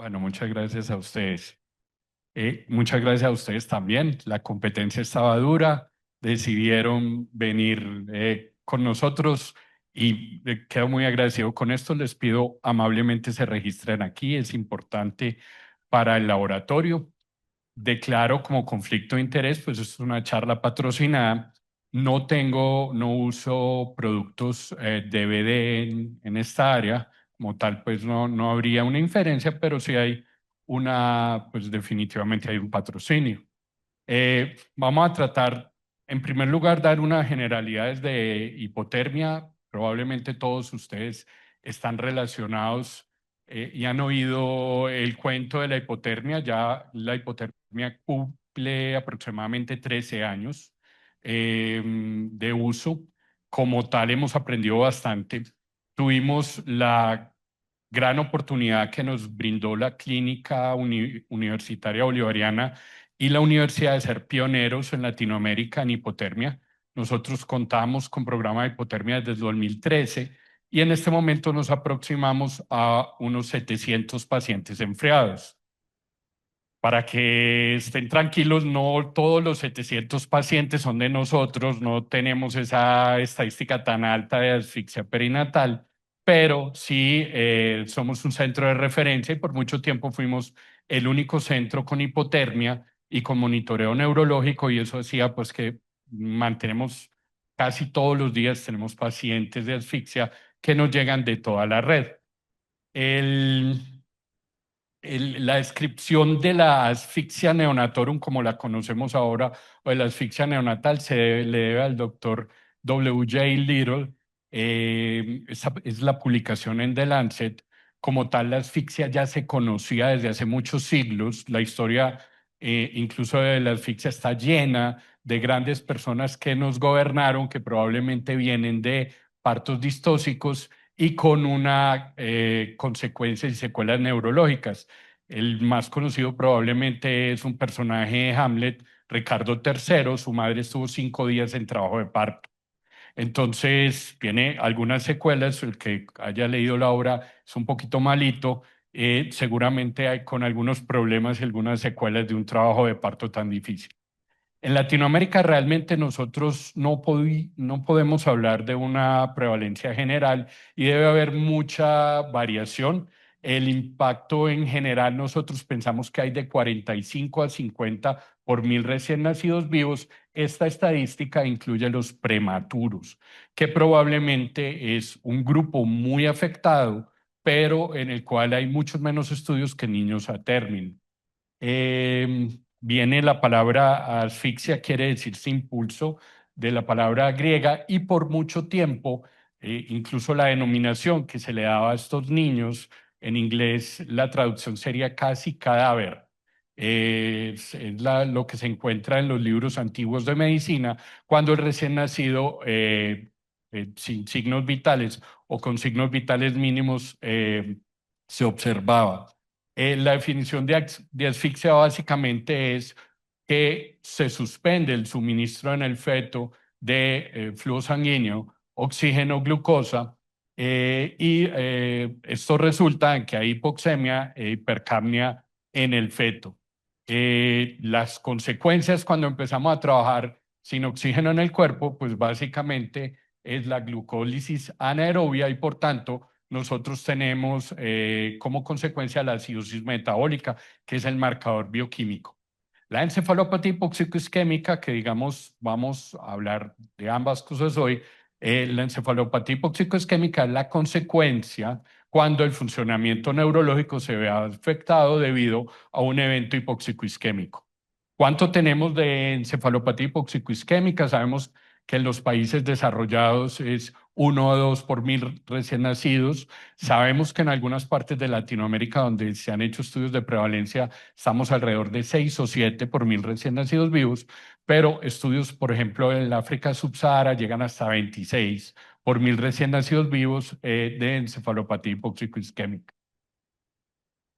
Bueno, muchas gracias a ustedes. Muchas gracias a ustedes también. La competencia estaba dura, decidieron venir con nosotros y quedo muy agradecido con esto. Les pido amablemente se registren aquí, es importante para el laboratorio. Declaro como conflicto de interés, pues es una charla patrocinada. No uso productos DVD en esta área. Como tal, pues no habría una inferencia, pero sí hay pues definitivamente hay un patrocinio. Vamos a tratar, en primer lugar, dar unas generalidades de hipotermia. Probablemente todos ustedes están relacionados y han oído el cuento de la hipotermia. Ya la hipotermia cumple aproximadamente 13 años de uso. Como tal, hemos aprendido bastante. Tuvimos la gran oportunidad que nos brindó la Clínica Universitaria Bolivariana y la universidad de ser pioneros en Latinoamérica en hipotermia. Nosotros contamos con programa de hipotermia desde el 2013 y en este momento nos aproximamos a unos 700 pacientes enfriados. Para que estén tranquilos, no todos los 700 pacientes son de nosotros, no tenemos esa estadística tan alta de asfixia perinatal, pero sí somos un centro de referencia y por mucho tiempo fuimos el único centro con hipotermia y con monitoreo neurológico y eso hacía pues que mantenemos casi todos los días, tenemos pacientes de asfixia que nos llegan de toda la red. El, la descripción de la asfixia neonatorum, como la conocemos ahora, o de la asfixia neonatal, le debe al doctor W.J. Little. Esa es la publicación en The Lancet. Como tal, la asfixia ya se conocía desde hace muchos siglos. La historia, incluso de la asfixia, está llena de grandes personas que nos gobernaron, que probablemente vienen de partos distóxicos y con una consecuencia y secuelas neurológicas. El más conocido probablemente es un personaje de Hamlet, Ricardo III. Su madre estuvo 5 días en trabajo de parto. Entonces, tiene algunas secuelas. El que haya leído la obra es un poquito malito. Seguramente hay con algunos problemas y algunas secuelas de un trabajo de parto tan difícil. En Latinoamérica realmente nosotros no podemos hablar de una prevalencia general y debe haber mucha variación. El impacto en general nosotros pensamos que hay de 45 a 50 por 1.000 recién nacidos vivos. Esta estadística incluye los prematuros, que probablemente es un grupo muy afectado, pero en el cual hay muchos menos estudios que niños a término. Viene la palabra asfixia, quiere decirse impulso, de la palabra griega, y por mucho tiempo, incluso la denominación que se le daba a estos niños, en inglés la traducción sería casi cadáver. Lo que se encuentra en los libros antiguos de medicina, cuando el recién nacido, sin signos vitales o con signos vitales mínimos, se observaba. La definición de asfixia básicamente es que se suspende el suministro en el feto de flujo sanguíneo, oxígeno, glucosa, y esto resulta en que hay hipoxemia e hipercapnia en el feto. Las consecuencias cuando empezamos a trabajar sin oxígeno en el cuerpo, pues básicamente es la glucólisis anaerobia y por tanto nosotros tenemos como consecuencia la acidosis metabólica, que es el marcador bioquímico. La encefalopatía hipoxico-isquémica, que digamos, vamos a hablar de ambas cosas hoy, la encefalopatía hipoxico-isquémica es la consecuencia cuando el funcionamiento neurológico se ve afectado debido a un evento hipoxico-isquémico. ¿Cuánto tenemos de encefalopatía hipoxico-isquémica? Sabemos que en los países desarrollados es 1 o 2 por 1.000 recién nacidos. Sabemos que en algunas partes de Latinoamérica donde se han hecho estudios de prevalencia estamos alrededor de 6 o 7 por 1.000 recién nacidos vivos, pero estudios, por ejemplo, en el África subsahara llegan hasta 26 por 1.000 recién nacidos vivos de encefalopatía hipóxico-isquémica.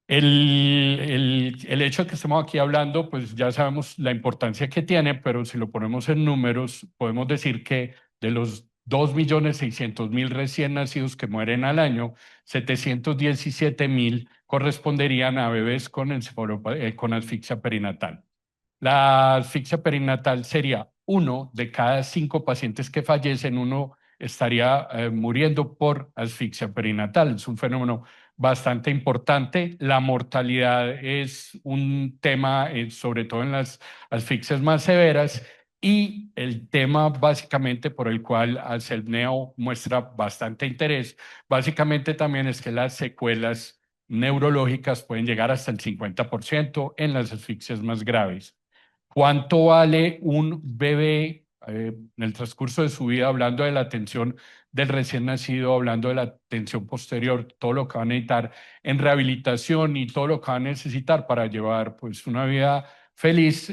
El hecho de que estemos aquí hablando, pues ya sabemos la importancia que tiene, pero si lo ponemos en números, podemos decir que de los 2.600.000 recién nacidos que mueren al año, 717.000 corresponderían a bebés con asfixia perinatal. La asfixia perinatal sería uno de cada 5 pacientes que fallecen, uno estaría muriendo por asfixia perinatal. Es un fenómeno bastante importante. La mortalidad es un tema, sobre todo en las asfixias más severas, y el tema básicamente por el cual Alcel-Neo muestra bastante interés, básicamente también es que las secuelas neurológicas pueden llegar hasta el 50% en las asfixias más graves. ¿Cuánto vale un bebé en el transcurso de su vida, hablando de la atención del recién nacido, hablando de la atención posterior, todo lo que va a necesitar en rehabilitación y todo lo que va a necesitar para llevar pues una vida feliz?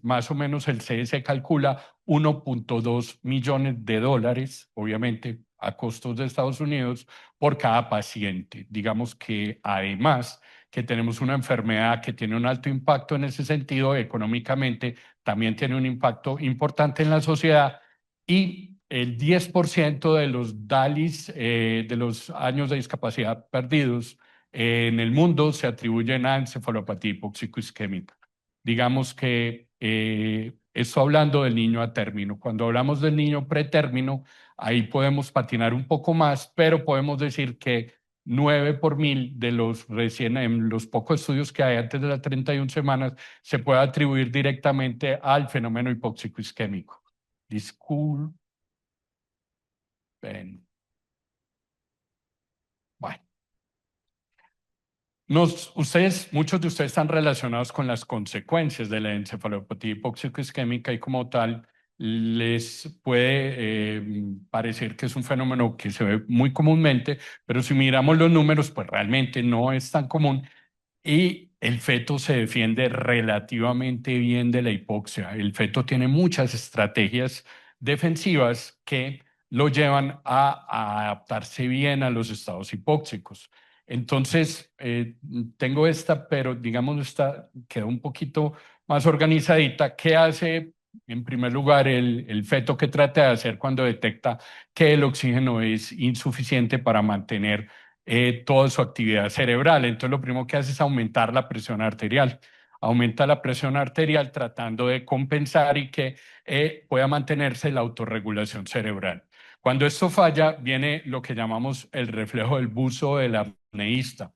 Más o menos el CDC calcula 1.2 millones de dólares, obviamente a costos de Estados Unidos, por cada paciente. Digamos que además que tenemos una enfermedad que tiene un alto impacto en ese sentido, económicamente también tiene un impacto importante en la sociedad, y el 10% de los DALIs, de los años de discapacidad perdidos en el mundo, se atribuyen a encefalopatía hipóxico-isquémica. Digamos que esto hablando del niño a término. Cuando hablamos del niño pretérmino, ahí podemos patinar un poco más, pero podemos decir que 9 por 1000 de los recién, en los pocos estudios que hay antes de las 31 semanas, se puede atribuir directamente al fenómeno hipóxico isquémico. Disculpen. Bueno, muchos de ustedes están relacionados con las consecuencias de la encefalopatía hipóxico isquémica, y como tal les puede parecer que es un fenómeno que se ve muy comúnmente, pero si miramos los números, pues realmente no es tan común. Y el feto se defiende relativamente bien de la hipoxia. El feto tiene muchas estrategias defensivas que lo llevan a adaptarse bien a los estados hipóxicos. Entonces, tengo esta, pero digamos, esta quedó un poquito más organizadita. ¿Qué hace, en primer lugar, el feto? ¿Que trata de hacer cuando detecta que el oxígeno es insuficiente para mantener toda su actividad cerebral? Entonces, lo primero que hace es aumentar la presión arterial. Aumenta la presión arterial tratando de compensar y que pueda mantenerse la autorregulación cerebral. Cuando esto falla, viene lo que llamamos el reflejo del buzo del apneísta.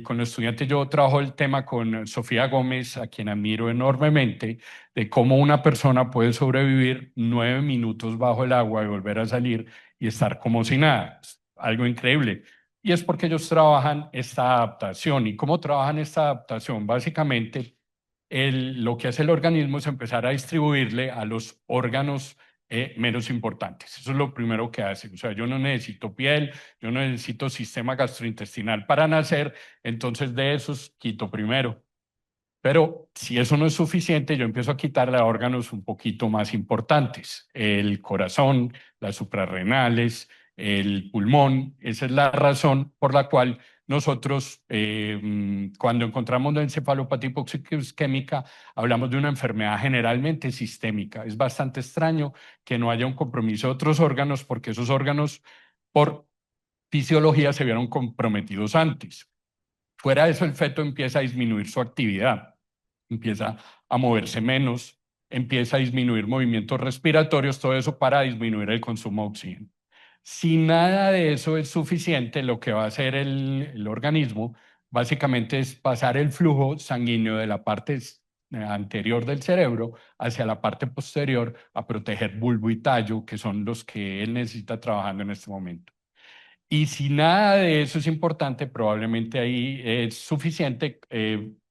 Con los estudiantes yo trabajo el tema con Sofía Gómez, a quien admiro enormemente, de cómo una persona puede sobrevivir 9 minutos bajo el agua y volver a salir y estar como si nada. Es algo increíble. Y es porque ellos trabajan esta adaptación. ¿Y cómo trabajan esta adaptación? Básicamente, lo que hace el organismo es empezar a distribuirle a los órganos menos importantes. Eso es lo primero que hace. O sea, yo no necesito piel, yo no necesito sistema gastrointestinal para nacer, entonces de esos quito primero. Pero si eso no es suficiente, yo empiezo a quitarle a órganos un poquito más importantes: el corazón, las suprarrenales, el pulmón. Esa es la razón por la cual nosotros, cuando encontramos la encefalopatía hipoxicemia, hablamos de una enfermedad generalmente sistémica. Es bastante extraño que no haya un compromiso de otros órganos, porque esos órganos, por fisiología, se vieron comprometidos antes. Fuera de eso, el feto empieza a disminuir su actividad, empieza a moverse menos, empieza a disminuir movimientos respiratorios, todo eso para disminuir el consumo de oxígeno. Si nada de eso es suficiente, lo que va a hacer el organismo básicamente es pasar el flujo sanguíneo de la parte anterior del cerebro hacia la parte posterior, a proteger bulbo y tallo, que son los que él necesita trabajando en este momento. Y si nada de eso es importante, probablemente ahí es suficiente,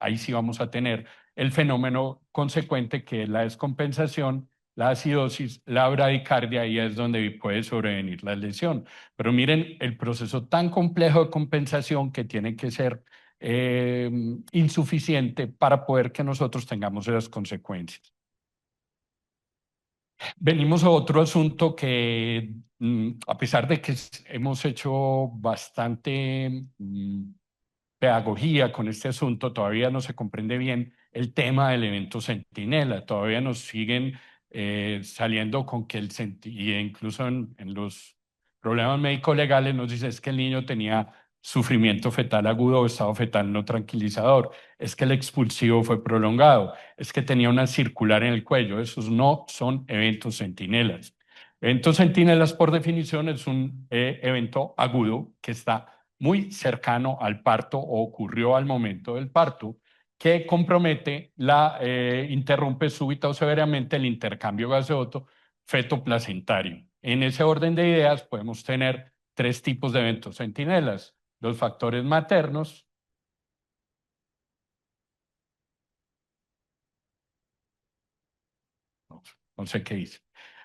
ahí sí vamos a tener el fenómeno consecuente, que es la descompensación, la acidosis, la bradicardia, y es donde puede sobrevenir la lesión. Pero miren el proceso tan complejo de compensación, que tiene que ser eh, insuficiente para poder que nosotros tengamos esas consecuencias. Venimos a otro asunto que, a pesar de que hemos hecho bastante pedagogía con este asunto, todavía no se comprende bien el tema del evento Centinela. Todavía nos siguen saliendo con que y incluso en los problemas médicos legales nos dice es que el niño tenía sufrimiento fetal agudo o estado fetal no tranquilizador, es que el expulsivo fue prolongado, es que tenía una circular en el cuello. Esos no son eventos centinelas. Eventos centinelas, por definición, es un evento agudo que está muy cercano al parto o ocurrió al momento del parto, que compromete interrumpe súbita o severamente el intercambio gaseoso feto-placentario. En ese orden de ideas podemos tener tres tipos de eventos centinelas: los factores maternos. No, no sé qué dice.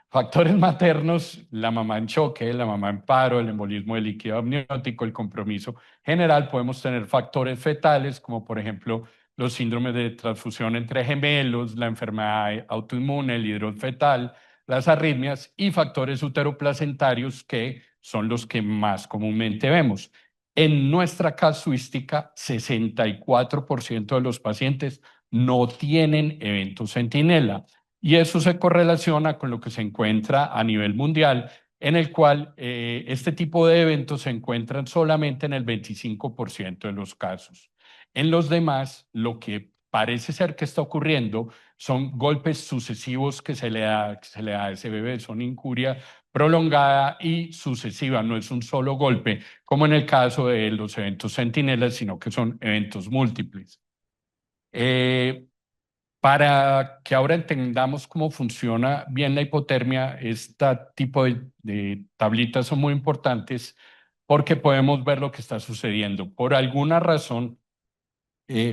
Factores maternos: la mamá en choque, la mamá en paro, el embolismo del líquido amniótico, el compromiso general. Podemos tener factores fetales, como por ejemplo los síndromes de transfusión entre gemelos, la enfermedad autoinmune, el hidrol fetal, las arritmias, y factores uteroplacentarios, que son los que más comúnmente vemos. En nuestra casuística, 64% de los pacientes no tienen eventos centinela. Y eso se correlaciona con lo que se encuentra a nivel mundial, en el cual este tipo de eventos se encuentran solamente en el 25% de los casos. En los demás, lo que parece ser que está ocurriendo son golpes sucesivos que se le da a ese bebé, son injuria prolongada y sucesiva, no es un solo golpe, como en el caso de los eventos centinelas, sino que son eventos múltiples. Eh, para que ahora entendamos cómo funciona bien la hipotermia, este tipo de tablitas son muy importantes porque podemos ver lo que está sucediendo. Por alguna razón,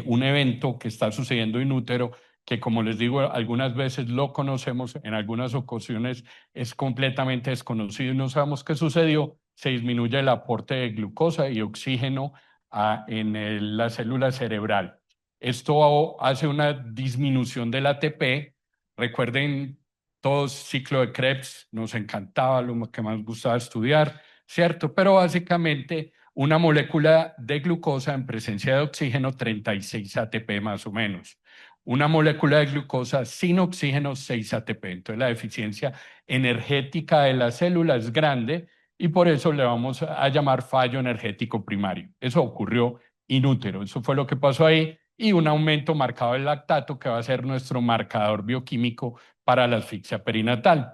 un evento que está sucediendo in útero, que como les digo, algunas veces lo conocemos, en algunas ocasiones es completamente desconocido y no sabemos qué sucedió, se disminuye el aporte de glucosa y oxígeno la célula cerebral. Esto hace una disminución del ATP. Recuerden, todo ciclo de Krebs nos encantaba, lo que más gustaba estudiar, ¿cierto? Pero básicamente una molécula de glucosa en presencia de oxígeno, 36 ATP más o menos. Una molécula de glucosa sin oxígeno, 6 ATP. Entonces la deficiencia energética de la célula es grande y por eso le vamos a llamar fallo energético primario. Eso ocurrió inútero. Eso fue lo que pasó ahí, y un aumento marcado del lactato, que va a ser nuestro marcador bioquímico para la asfixia perinatal.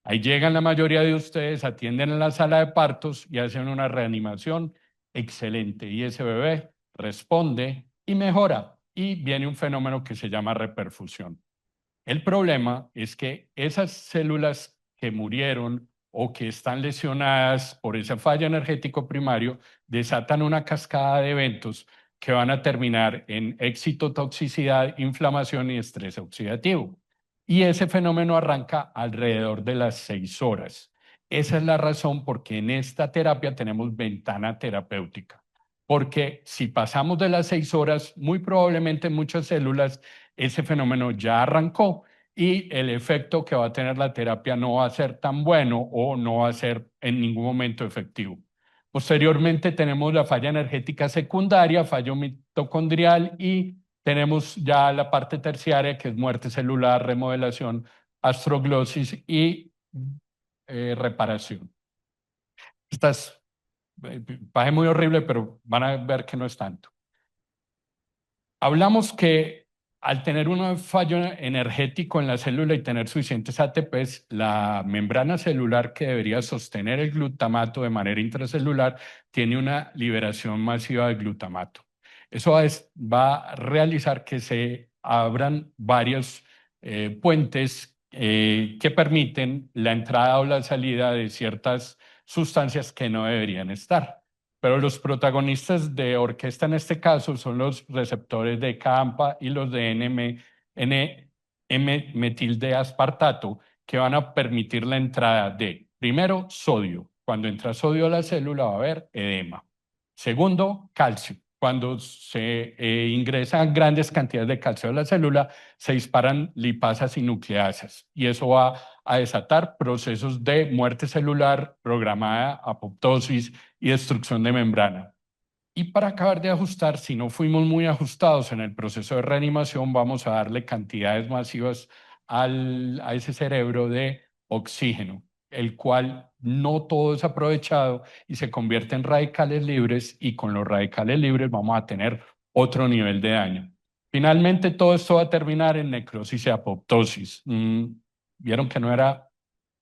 Ahí llegan la mayoría de ustedes, atienden en la sala de partos y hacen una reanimación excelente. Y ese bebé responde y mejora. Y viene un fenómeno que se llama reperfusión. El problema es que esas células que murieron o que están lesionadas por ese fallo energético primario desatan una cascada de eventos que van a terminar en excitotoxicidad, inflamación y estrés oxidativo. Y ese fenómeno arranca alrededor de las 6 horas. Esa es la razón por qué en esta terapia tenemos ventana terapéutica. Porque si pasamos de las 6 horas, muy probablemente muchas células, ese fenómeno ya arrancó y el efecto que va a tener la terapia no va a ser tan bueno o no va a ser en ningún momento efectivo. Posteriormente tenemos la falla energética secundaria, fallo mitocondrial, y tenemos ya la parte terciaria, que es muerte celular, remodelación, astroglosis y reparación. Estas parece muy horrible, pero van a ver que no es tanto. Hablamos que al tener un fallo energético en la célula y tener suficientes ATPs, la membrana celular que debería sostener el glutamato de manera intracelular tiene una liberación masiva de glutamato. Eso va a realizar que se abran varios puentes que permiten la entrada o la salida de ciertas sustancias que no deberían estar. Pero los protagonistas de orquesta en este caso son los receptores de CAMPA y los de N-metil-D-aspartato, que van a permitir la entrada de, primero, sodio. Cuando entra sodio a la célula va a haber edema. Segundo, calcio. Cuando se ingresan grandes cantidades de calcio a la célula, se disparan lipasas y nucleasas, y eso va a desatar procesos de muerte celular programada, apoptosis y destrucción de membrana. Y para acabar de ajustar, si no fuimos muy ajustados en el proceso de reanimación, vamos a darle cantidades masivas a ese cerebro de oxígeno, el cual no todo es aprovechado y se convierte en radicales libres, y con los radicales libres vamos a tener otro nivel de daño. Finalmente, todo esto va a terminar en necrosis y apoptosis. Vieron que no era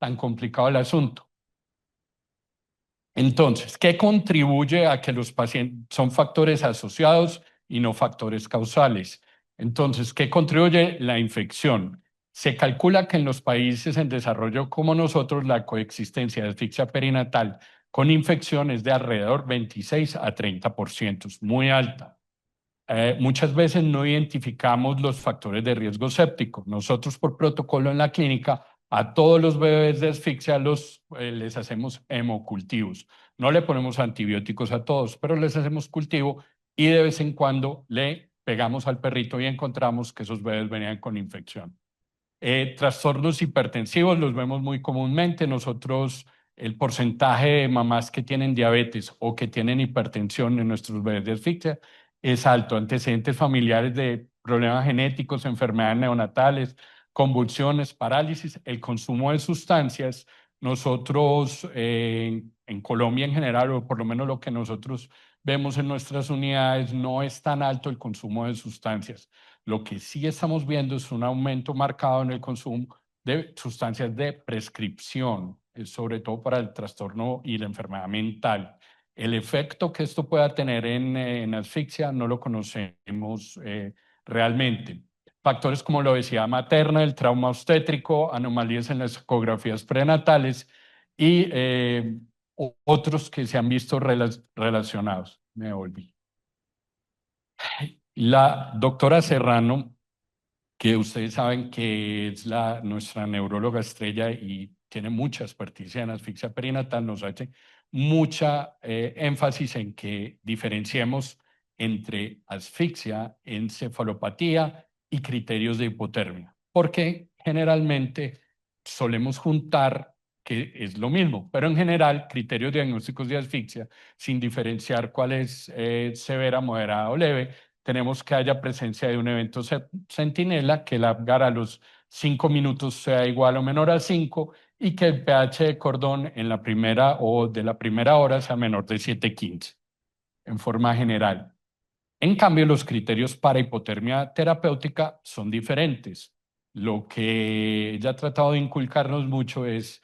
tan complicado el asunto. Entonces, ¿qué contribuye a que los pacientes son factores asociados y no factores causales? Entonces, ¿qué contribuye? La infección. Se calcula que en los países en desarrollo como nosotros, la coexistencia de asfixia perinatal con infección es de alrededor 26 a 30%, es muy alta. Muchas veces no identificamos los factores de riesgo séptico. Nosotros, por protocolo en la clínica, a todos los bebés de asfixia les hacemos hemocultivos. No le ponemos antibióticos a todos, pero les hacemos cultivo, y de vez en cuando le pegamos al perrito y encontramos que esos bebés venían con infección. Trastornos hipertensivos los vemos muy comúnmente. Nosotros, el porcentaje de mamás que tienen diabetes o que tienen hipertensión en nuestros bebés de asfixia es alto. Antecedentes familiares de problemas genéticos, enfermedades neonatales, convulsiones, parálisis, el consumo de sustancias. Nosotros, en Colombia en general, o por lo menos lo que nosotros vemos en nuestras unidades, no es tan alto el consumo de sustancias. Lo que sí estamos viendo es un aumento marcado en el consumo de sustancias de prescripción, sobre todo para el trastorno y la enfermedad mental. El efecto que esto pueda tener en asfixia no lo conocemos realmente. Factores como la obesidad materna, el trauma obstétrico, anomalías en las ecografías prenatales y otros que se han visto relacionados. Me volví. La doctora Serrano, que ustedes saben que es nuestra neuróloga estrella y tiene mucha experticia en asfixia perinatal, nos hace mucha énfasis en que diferenciemos entre asfixia, encefalopatía y criterios de hipotermia, porque generalmente solemos juntar, que es lo mismo, pero en general criterios diagnósticos de asfixia, sin diferenciar cuál es severa, moderada o leve, tenemos que haya presencia de un evento centinela, que el Apgar a los 5 minutos sea igual o menor a 5, y que el pH de cordón en la primera o de la primera hora sea menor de 7,15, en forma general. En cambio, los criterios para hipotermia terapéutica son diferentes. Lo que ella ha tratado de inculcarnos mucho es,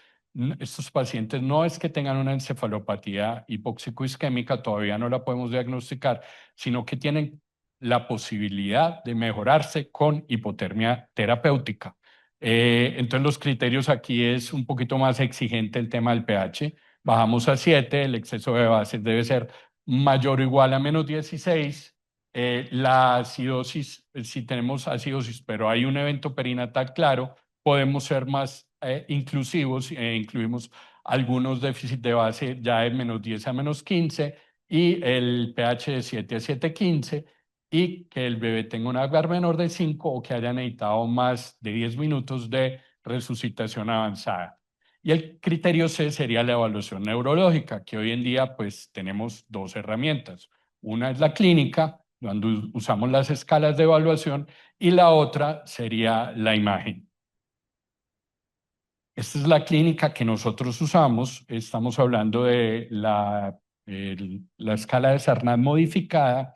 estos pacientes no es que tengan una encefalopatía hipóxico-isquémica, todavía no la podemos diagnosticar, sino que tienen la posibilidad de mejorarse con hipotermia terapéutica. Entonces, los criterios aquí es un poquito más exigente el tema del pH. Bajamos a 7, el exceso de bases debe ser mayor o igual a -16. La acidosis, si tenemos acidosis, pero hay un evento perinatal claro, podemos ser más inclusivos, incluimos algunos déficits de base ya de -10 a -15, y el pH de 7 a 7,15, y que el bebé tenga un agar menor de 5 o que haya necesitado más de 10 minutos de resucitación avanzada. Y el criterio C sería la evaluación neurológica, que hoy en día pues tenemos dos herramientas. Una es la clínica, donde usamos las escalas de evaluación, y la otra sería la imagen. Esta es la clínica que nosotros usamos. Estamos hablando de la escala de Sarnat modificada.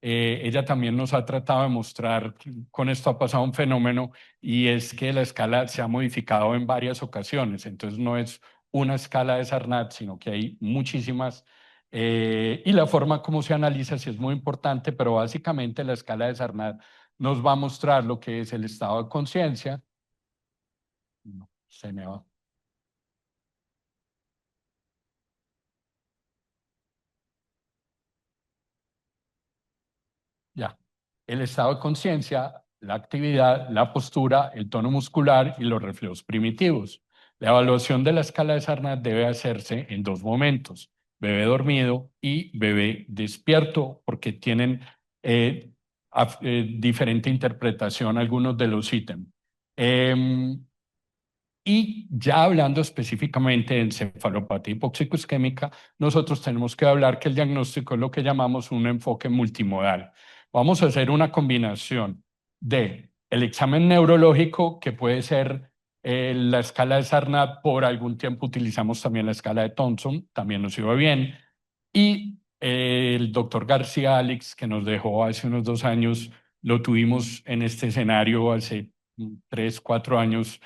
Ella también nos ha tratado de mostrar, con esto ha pasado un fenómeno, y es que la escala se ha modificado en varias ocasiones. Entonces no es una escala de Sarnat, sino que hay muchísimas. Y la forma como se analiza sí es muy importante, pero básicamente la escala de Sarnat nos va a mostrar lo que es el estado de conciencia. No, se me va. Ya. El estado de conciencia, la actividad, la postura, el tono muscular y los reflejos primitivos. La evaluación de la escala de Sarnat debe hacerse en dos momentos: bebé dormido y bebé despierto, porque tienen diferente interpretación algunos de los ítems. Em, y ya hablando específicamente de encefalopatía hipoxico-isquémica, nosotros tenemos que hablar que el diagnóstico es lo que llamamos un enfoque multimodal. Vamos a hacer una combinación de el examen neurológico, que puede ser la escala de Sarnat. Por algún tiempo utilizamos también la escala de Thompson, también nos iba bien. Y el doctor García Alex, que nos dejó hace unos 2 años, lo tuvimos en este escenario hace 3, 4 años.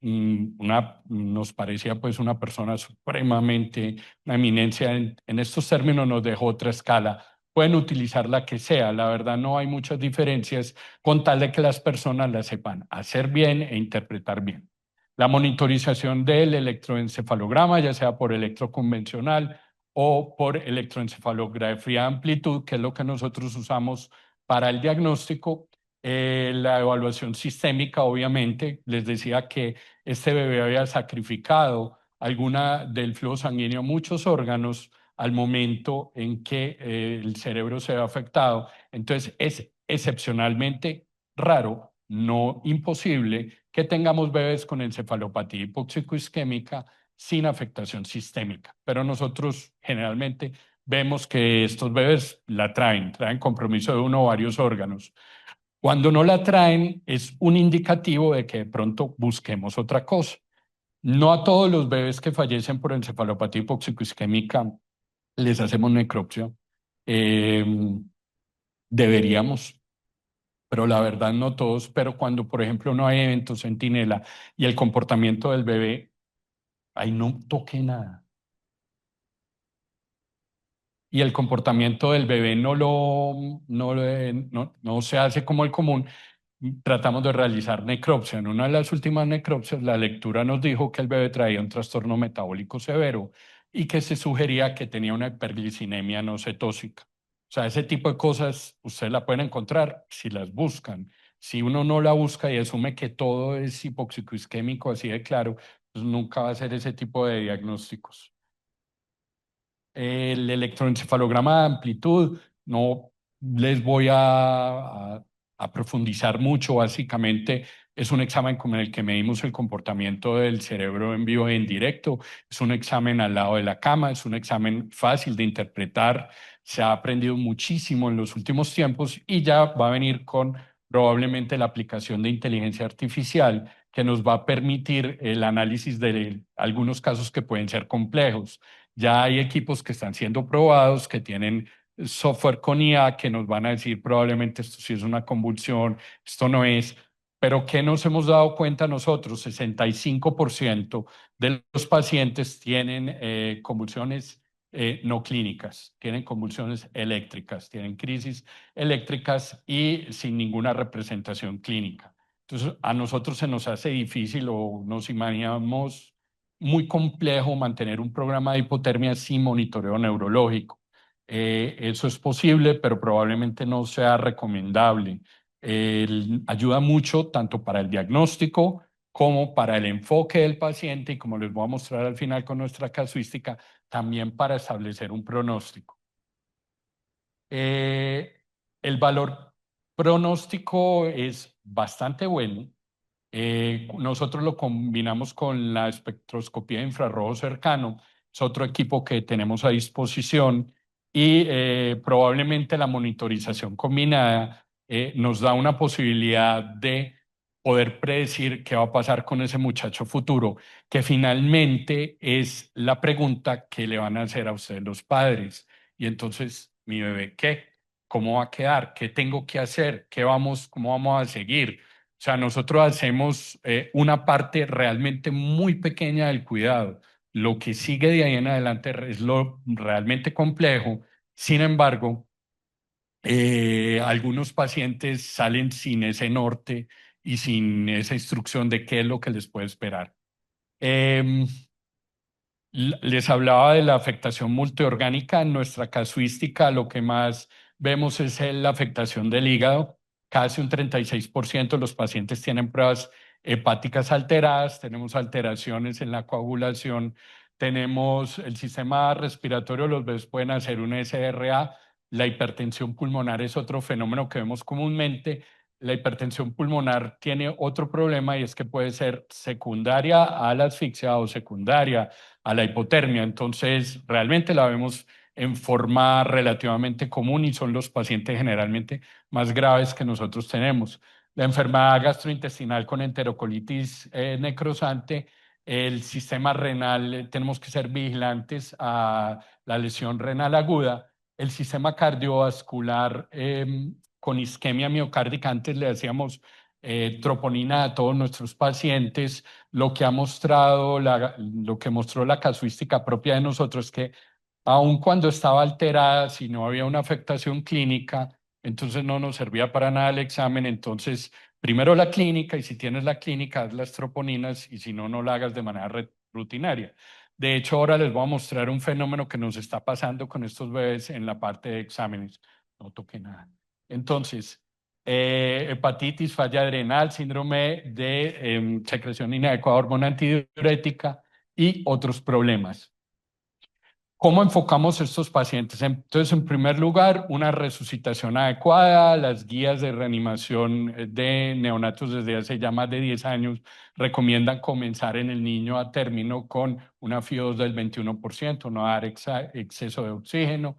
Nos parecía pues una persona supremamente, una eminencia en estos términos. Nos dejó otra escala. Pueden utilizar la que sea, la verdad no hay muchas diferencias, con tal de que las personas la sepan hacer bien e interpretar bien. La monitorización del electroencefalograma, ya sea por electroconvencional o por electroencefalografía de amplitud, que es lo que nosotros usamos para el diagnóstico. La evaluación sistémica, obviamente, les decía que este bebé había sacrificado alguna del flujo sanguíneo a muchos órganos al momento en que el cerebro se ve afectado. Entonces, es excepcionalmente raro, no imposible, que tengamos bebés con encefalopatía hipóxico-isquémica sin afectación sistémica. Pero nosotros generalmente vemos que estos bebés la traen compromiso de uno o varios órganos. Cuando no la traen, es un indicativo de que de pronto busquemos otra cosa. No a todos los bebés que fallecen por encefalopatía hipóxico-isquémica les hacemos necropsia. Eh, Deberíamos, pero la verdad no todos. Pero cuando, por ejemplo, no hay eventos centinela y el comportamiento del bebé, ahí no toque nada. Y el comportamiento del bebé no se hace como el común, tratamos de realizar necropsia. En una de las últimas necropsias, la lectura nos dijo que el bebé traía un trastorno metabólico severo y que se sugería que tenía una hiperglicinemia no cetósica. O sea, ese tipo de cosas ustedes la pueden encontrar si las buscan. Si uno no la busca y asume que todo es hipóxico isquémico, así de claro, pues nunca va a ser ese tipo de diagnósticos. El electroencefalograma de amplitud, no les voy a profundizar mucho. Básicamente es un examen con el que medimos el comportamiento del cerebro en vivo e en directo. Es un examen al lado de la cama, es un examen fácil de interpretar. Se ha aprendido muchísimo en los últimos tiempos y ya va a venir con probablemente la aplicación de inteligencia artificial que nos va a permitir el análisis de algunos casos que pueden ser complejos. Ya hay equipos que están siendo probados, que tienen software con IA, que nos van a decir probablemente esto sí es una convulsión, esto no es. Pero ¿qué nos hemos dado cuenta nosotros? 65% de los pacientes tienen convulsiones no clínicas, tienen convulsiones eléctricas, tienen crisis eléctricas y sin ninguna representación clínica. Entonces, a nosotros se nos hace difícil o nos imaginamos muy complejo mantener un programa de hipotermia sin monitoreo neurológico. Eso es posible, pero probablemente no sea recomendable. Ayuda mucho tanto para el diagnóstico como para el enfoque del paciente y, como les voy a mostrar al final con nuestra casuística, también para establecer un pronóstico. Eh, el valor pronóstico es bastante bueno. Nosotros lo combinamos con la espectroscopía de infrarrojo cercano. Es otro equipo que tenemos a disposición y probablemente la monitorización combinada nos da una posibilidad de poder predecir qué va a pasar con ese muchacho futuro, que finalmente es la pregunta que le van a hacer a ustedes los padres. Y entonces, ¿mi bebé qué? ¿Cómo va a quedar? ¿Qué tengo que hacer? ¿Cómo vamos a seguir? O sea, nosotros hacemos una parte realmente muy pequeña del cuidado. Lo que sigue de ahí en adelante es lo realmente complejo. Sin embargo, algunos pacientes salen sin ese norte y sin esa instrucción de qué es lo que les puede esperar. Em, Les hablaba de la afectación multiorgánica. En nuestra casuística, lo que más vemos es la afectación del hígado. Casi un 36% de los pacientes tienen pruebas hepáticas alteradas, tenemos alteraciones en la coagulación, tenemos el sistema respiratorio, los bebés pueden hacer un SRA. La hipertensión pulmonar es otro fenómeno que vemos comúnmente. La hipertensión pulmonar tiene otro problema y es que puede ser secundaria a la asfixia o secundaria a la hipotermia. Entonces, realmente la vemos en forma relativamente común y son los pacientes generalmente más graves que nosotros tenemos. la enfermedad gastrointestinal con enterocolitis necrosante, el sistema renal, tenemos que ser vigilantes a la lesión renal aguda, el sistema cardiovascular con isquemia miocárdica, antes le hacíamos troponina a todos nuestros pacientes, lo que ha mostrado, lo que mostró la casuística propia de nosotros es que aun cuando estaba alterada, si no había una afectación clínica, entonces no nos servía para nada el examen. Entonces, primero la clínica, y si tienes la clínica, haz las troponinas, y si no, no la hagas de manera rutinaria. De hecho, ahora les voy a mostrar un fenómeno que nos está pasando con estos bebés en la parte de exámenes. No toqué nada. Entonces, hepatitis, falla adrenal, síndrome de secreción inadecuada de hormona antidiurética y otros problemas. ¿Cómo enfocamos estos pacientes? Entonces, en primer lugar, una resucitación adecuada. Las guías de reanimación de neonatos desde hace ya más de 10 años recomiendan comenzar en el niño a término con una FIO2 del 21%, no dar exceso de oxígeno,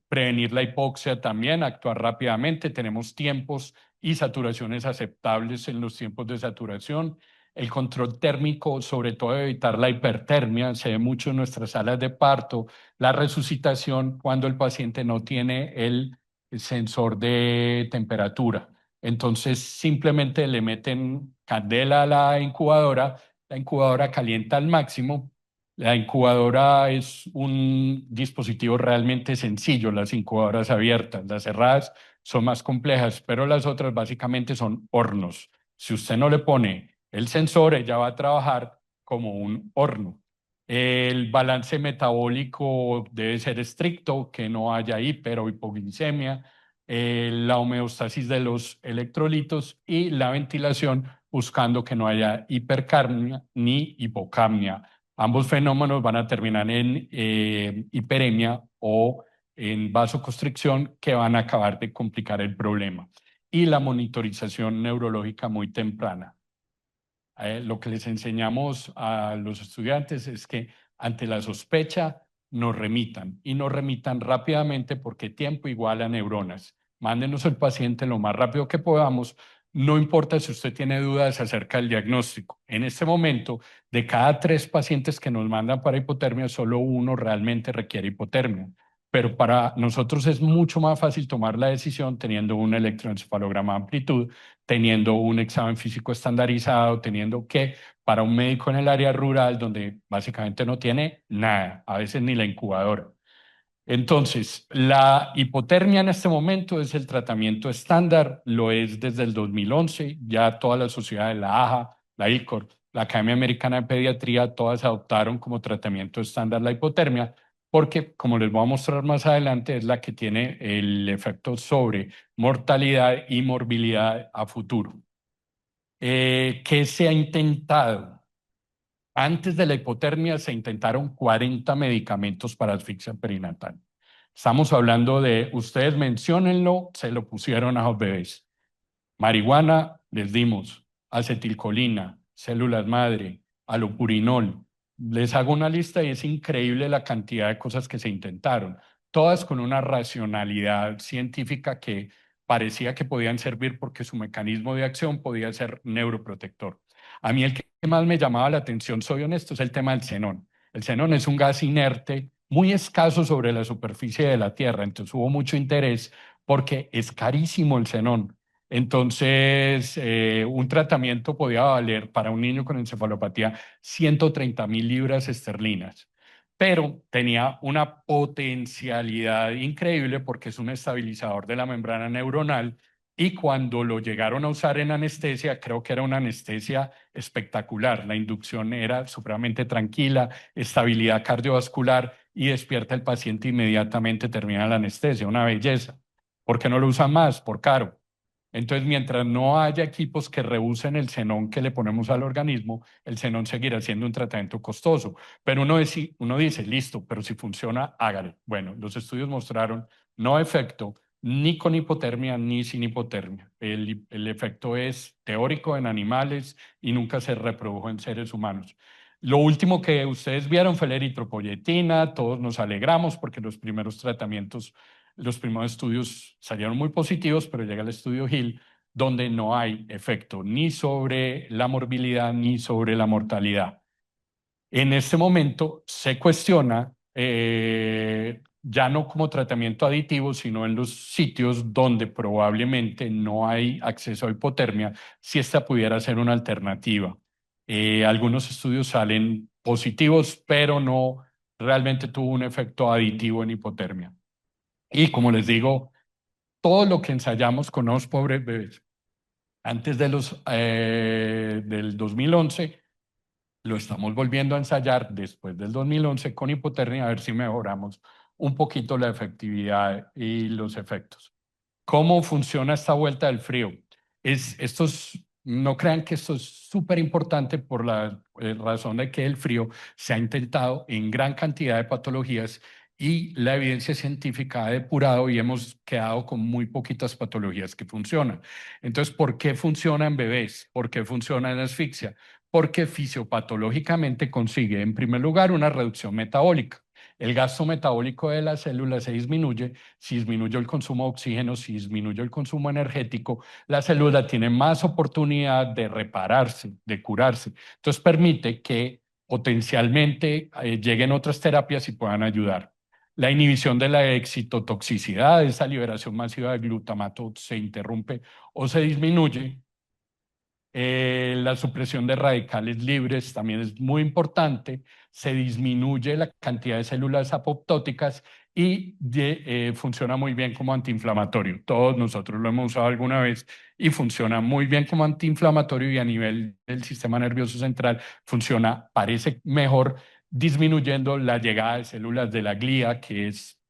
prevenir la hipoxia también, actuar rápidamente. Tenemos tiempos y saturaciones aceptables en los tiempos de saturación. El control térmico, sobre todo evitar la hipertermia, se ve mucho en nuestras salas de parto, la resucitación cuando el paciente no tiene el sensor de temperatura. Entonces simplemente le meten candela a la incubadora calienta al máximo. La incubadora es un dispositivo realmente sencillo, las incubadoras abiertas, las cerradas son más complejas, pero las otras básicamente son hornos. Si usted no le pone el sensor, ella va a trabajar como un horno. El balance metabólico debe ser estricto, que no haya hiper o hipoglicemia, la homeostasis de los electrolitos y la ventilación, buscando que no haya hipercapnia ni hipocapnia. Ambos fenómenos van a terminar en hiperemia o en vasoconstricción, que van a acabar de complicar el problema. Y la monitorización neurológica muy temprana. Lo que les enseñamos a los estudiantes es que ante la sospecha nos remitan, y nos remitan rápidamente, porque tiempo igual a neuronas. Mándenos el paciente lo más rápido que podamos, no importa si usted tiene dudas acerca del diagnóstico. En este momento, de cada 3 pacientes que nos mandan para hipotermia, solo uno realmente requiere hipotermia. Pero para nosotros es mucho más fácil tomar la decisión teniendo un electroencefalograma de amplitud, teniendo un examen físico estandarizado, teniendo que, para un médico en el área rural, donde básicamente no tiene nada, a veces ni la incubadora. Entonces, la hipotermia en este momento es el tratamiento estándar, lo es desde el 2011, ya toda la sociedad de la AJA, la ICOR, la Academia Americana de Pediatría, todas adoptaron como tratamiento estándar la hipotermia, porque, como les voy a mostrar más adelante, es la que tiene el efecto sobre mortalidad y morbilidad a futuro. ¿Qué se ha intentado? Antes de la hipotermia se intentaron 40 medicamentos para asfixia perinatal. Estamos hablando de, ustedes menciónenlo, se lo pusieron a los bebés. Marihuana, les dimos, acetilcolina, células madre, alopurinol. Les hago una lista y es increíble la cantidad de cosas que se intentaron, todas con una racionalidad científica que parecía que podían servir porque su mecanismo de acción podía ser neuroprotector. A mí el que más me llamaba la atención, soy honesto, es el tema del xenón. El xenón es un gas inerte muy escaso sobre la superficie de la Tierra, entonces hubo mucho interés porque es carísimo el xenón. Entonces, un tratamiento podía valer para un niño con encefalopatía 130.000 libras esterlinas, pero tenía una potencialidad increíble porque es un estabilizador de la membrana neuronal, y cuando lo llegaron a usar en anestesia, creo que era una anestesia espectacular. La inducción era supremamente tranquila, estabilidad cardiovascular, y despierta el paciente inmediatamente, termina la anestesia, una belleza. ¿Por qué no lo usan más? Por caro. Entonces, mientras no haya equipos que reusen el xenón que le ponemos al organismo, el xenón seguirá siendo un tratamiento costoso. Pero uno dice, listo, pero si funciona, hágale. Bueno, los estudios mostraron no efecto ni con hipotermia ni sin hipotermia. El efecto es teórico en animales y nunca se reprodujo en seres humanos. Lo último que ustedes vieron fue la eritropoyetina. Todos nos alegramos porque los primeros tratamientos, los primeros estudios salieron muy positivos, pero llega el estudio Hill, donde no hay efecto ni sobre la morbilidad ni sobre la mortalidad. En este momento se cuestiona, ya no como tratamiento aditivo, sino en los sitios donde probablemente no hay acceso a hipotermia, si esta pudiera ser una alternativa. Algunos estudios salen positivos, pero no realmente tuvo un efecto aditivo en hipotermia. Y como les digo, todo lo que ensayamos con los pobres bebés antes del 2011 lo estamos volviendo a ensayar después del 2011 con hipotermia a ver si mejoramos un poquito la efectividad y los efectos. ¿Cómo funciona esta vuelta del frío? No crean que esto es súper importante por la razón de que el frío se ha intentado en gran cantidad de patologías y la evidencia científica ha depurado y hemos quedado con muy poquitas patologías que funcionan. Entonces, ¿por qué funciona en bebés? ¿Por qué funciona en asfixia? Porque fisiopatológicamente consigue, en primer lugar, una reducción metabólica. El gasto metabólico de las células se disminuye, si disminuye el consumo de oxígeno, si disminuye el consumo energético, la célula tiene más oportunidad de repararse, de curarse. Entonces permite que potencialmente lleguen otras terapias y puedan ayudar. La inhibición de la excitotoxicidad, esa liberación masiva de glutamato se interrumpe o se disminuye. La supresión de radicales libres también es muy importante. Se disminuye la cantidad de células apoptóticas y funciona muy bien como antiinflamatorio. Todos nosotros lo hemos usado alguna vez y funciona muy bien como antiinflamatorio y a nivel del sistema nervioso central funciona, parece mejor, disminuyendo la llegada de células de la glía, que es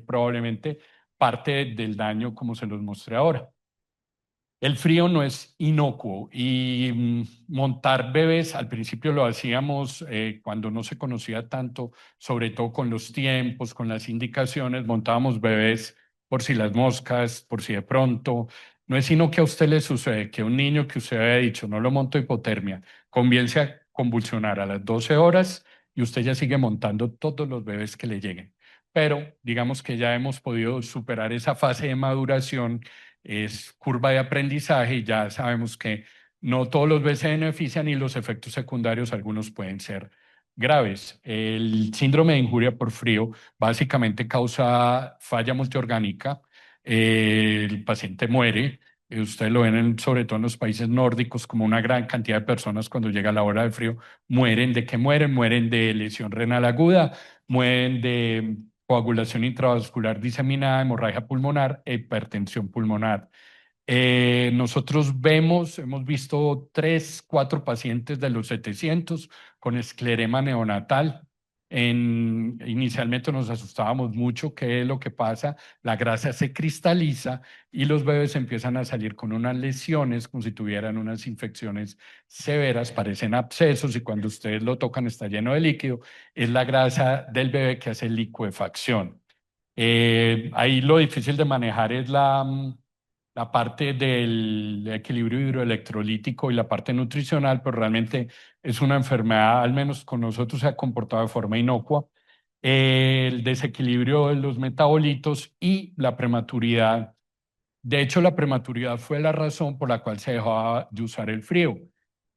probablemente parte del daño como se los mostré ahora. El frío no es inocuo y montar bebés, al principio lo hacíamos cuando no se conocía tanto, sobre todo con los tiempos, con las indicaciones, montábamos bebés por si las moscas, por si de pronto. No es sino que a usted le sucede que un niño que usted había dicho, no lo monto hipotermia, comience a convulsionar a las 12 horas y usted ya sigue montando todos los bebés que le lleguen. Pero digamos que ya hemos podido superar esa fase de maduración, es curva de aprendizaje y ya sabemos que no todos los bebés se benefician y los efectos secundarios, algunos pueden ser graves. El síndrome de injuria por frío básicamente causa falla multiorgánica. El paciente muere. Ustedes lo ven sobre todo en los países nórdicos, como una gran cantidad de personas cuando llega la hora del frío mueren. ¿De qué mueren? Mueren de lesión renal aguda, mueren de coagulación intravascular diseminada, hemorragia pulmonar e hipertensión pulmonar. Nosotros hemos visto 4 pacientes de los 700 con esclerema neonatal. Inicialmente nos asustábamos mucho. ¿Qué es lo que pasa? La grasa se cristaliza y los bebés empiezan a salir con unas lesiones como si tuvieran unas infecciones severas, parecen abscesos y cuando ustedes lo tocan está lleno de líquido. Es la grasa del bebé que hace licuefacción. Ahí lo difícil de manejar es la parte del equilibrio hidroelectrolítico y la parte nutricional, pero realmente es una enfermedad, al menos con nosotros se ha comportado de forma inocua. El desequilibrio de los metabolitos y la prematuridad. De hecho, la prematuridad fue la razón por la cual se dejaba de usar el frío.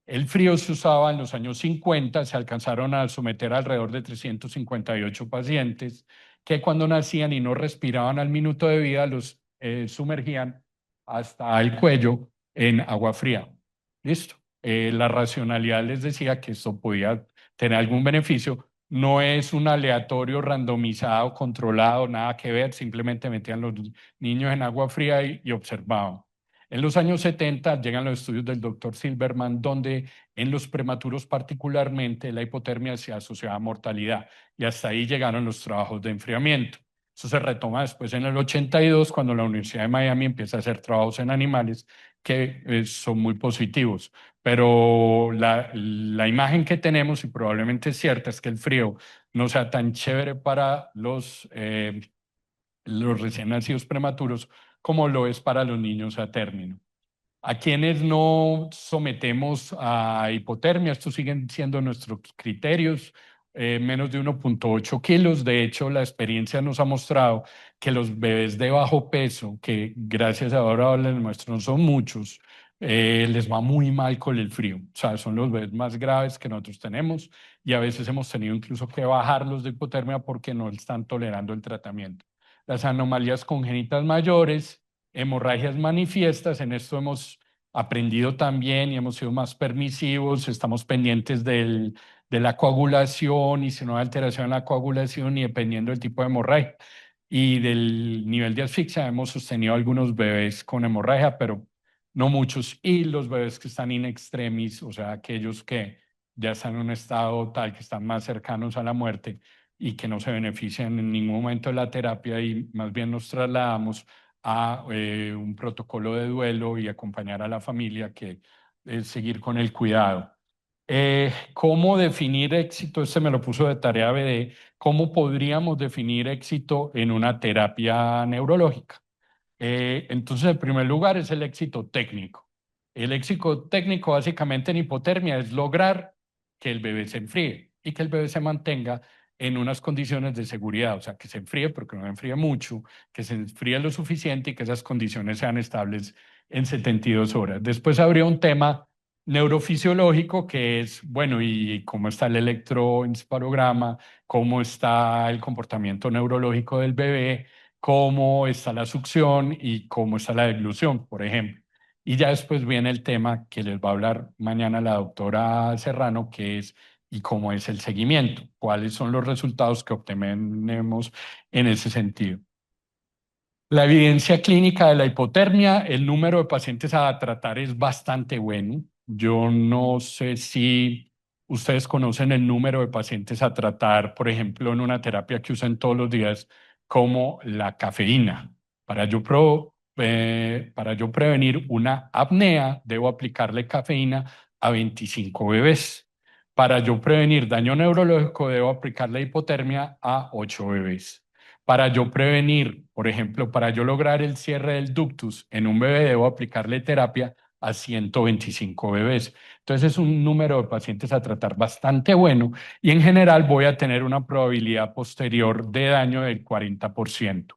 El frío se usaba en los años 50, se alcanzaron a someter alrededor de 358 pacientes que cuando nacían y no respiraban al minuto de vida los sumergían hasta el cuello en agua fría. Listo. La racionalidad les decía que esto podía tener algún beneficio. No es un aleatorio randomizado, controlado, nada que ver, simplemente metían los niños en agua fría y observaban. En los años 70 llegan los estudios del doctor Silverman, donde en los prematuros particularmente la hipotermia se asociaba a mortalidad y hasta ahí llegaron los trabajos de enfriamiento. Eso se retoma después en el 82 cuando la Universidad de Miami empieza a hacer trabajos en animales que son muy positivos. Pero la imagen que tenemos, y probablemente es cierta, es que el frío no sea tan chévere para los recién nacidos prematuros como lo es para los niños a término. A quienes no sometemos a hipotermia, estos siguen siendo nuestros criterios. menos de 1,8 kilos. De hecho, la experiencia nos ha mostrado que los bebés de bajo peso, que gracias a ahora les muestro no son muchos, les va muy mal con el frío. O sea, son los bebés más graves que nosotros tenemos y a veces hemos tenido incluso que bajarlos de hipotermia porque no están tolerando el tratamiento. Las anomalías congénitas mayores, hemorragias manifiestas, en esto hemos aprendido también y hemos sido más permisivos, estamos pendientes de la coagulación y si no hay alteración en la coagulación y dependiendo del tipo de hemorragia y del nivel de asfixia, hemos sostenido algunos bebés con hemorragia, pero no muchos. Y los bebés que están in extremis, o sea, aquellos que ya están en un estado tal que están más cercanos a la muerte y que no se benefician en ningún momento de la terapia y más bien nos trasladamos a un protocolo de duelo y acompañar a la familia que seguir con el cuidado. ¿Cómo definir éxito? Este me lo puso de tarea BD. ¿Cómo podríamos definir éxito en una terapia neurológica? Entonces, en primer lugar, es el éxito técnico. El éxito técnico, básicamente en hipotermia, es lograr que el bebé se enfríe y que el bebé se mantenga en unas condiciones de seguridad, o sea, que se enfríe, pero que no enfríe mucho, que se enfríe lo suficiente y que esas condiciones sean estables en 72 horas. Después habría un tema neurofisiológico que es, bueno, ¿y cómo está el electroencefalograma? ¿Cómo está el comportamiento neurológico del bebé? Cómo está la succión y cómo está la deglución, por ejemplo. Y ya después viene el tema que les va a hablar mañana la doctora Serrano, que es y cómo es el seguimiento, cuáles son los resultados que obtenemos en ese sentido. La evidencia clínica de la hipotermia, el número de pacientes a tratar es bastante bueno. Yo no sé si ustedes conocen el número de pacientes a tratar, por ejemplo, en una terapia que usan todos los días, como la cafeína. Para yo prevenir una apnea, debo aplicarle cafeína a 25 bebés. Para yo prevenir daño neurológico, debo aplicarle hipotermia a 8 bebés. Para yo prevenir, por ejemplo, para yo lograr el cierre del ductus en un bebé, debo aplicarle terapia a 125 bebés. Entonces es un número de pacientes a tratar bastante bueno y en general voy a tener una probabilidad posterior de daño del 40%.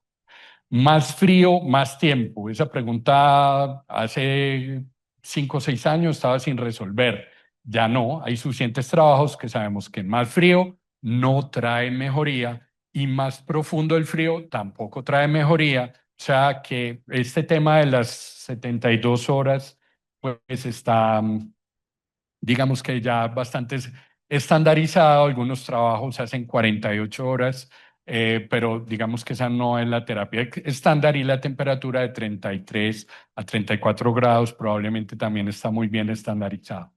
Más frío, más tiempo. Esa pregunta hace 5 o 6 años estaba sin resolver. Ya no, hay suficientes trabajos que sabemos que más frío no trae mejoría y más profundo el frío tampoco trae mejoría. O sea que este tema de las 72 horas pues está, digamos que ya bastante estandarizado. Algunos trabajos se hacen 48 horas, pero digamos que esa no es la terapia estándar y la temperatura de 33 a 34 grados probablemente también está muy bien estandarizado.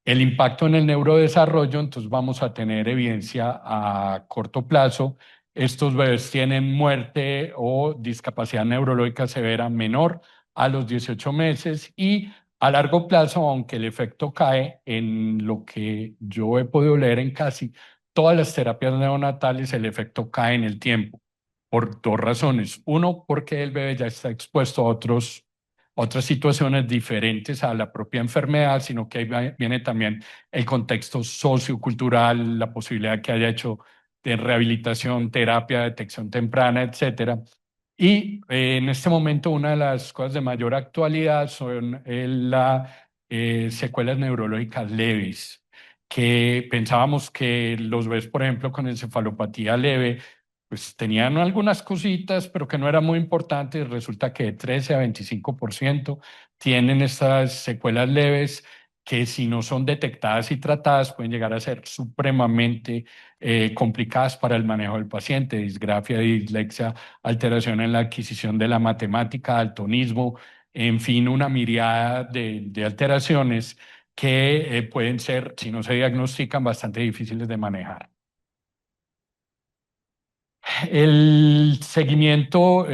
El impacto en el neurodesarrollo, entonces vamos a tener evidencia a corto plazo. Estos bebés tienen muerte o discapacidad neurológica severa menor a los 18 meses y a largo plazo, aunque el efecto cae en lo que yo he podido leer en casi todas las terapias neonatales, el efecto cae en el tiempo por dos razones. Uno, porque el bebé ya está expuesto a otras situaciones diferentes a la propia enfermedad, sino que ahí viene también el contexto sociocultural, la posibilidad que haya hecho de rehabilitación, terapia, detección temprana, etcétera. Y en este momento una de las cosas de mayor actualidad son las secuelas neurológicas leves, que pensábamos que los bebés, por ejemplo, con encefalopatía leve, pues tenían algunas cositas, pero que no eran muy importantes. Resulta que de 13 a 25% tienen estas secuelas leves que si no son detectadas y tratadas pueden llegar a ser supremamente complicadas para el manejo del paciente, disgrafia, dislexia, alteración en la adquisición de la matemática, daltonismo, en fin, una miriada de alteraciones que pueden ser, si no se diagnostican, bastante difíciles de manejar. El seguimiento,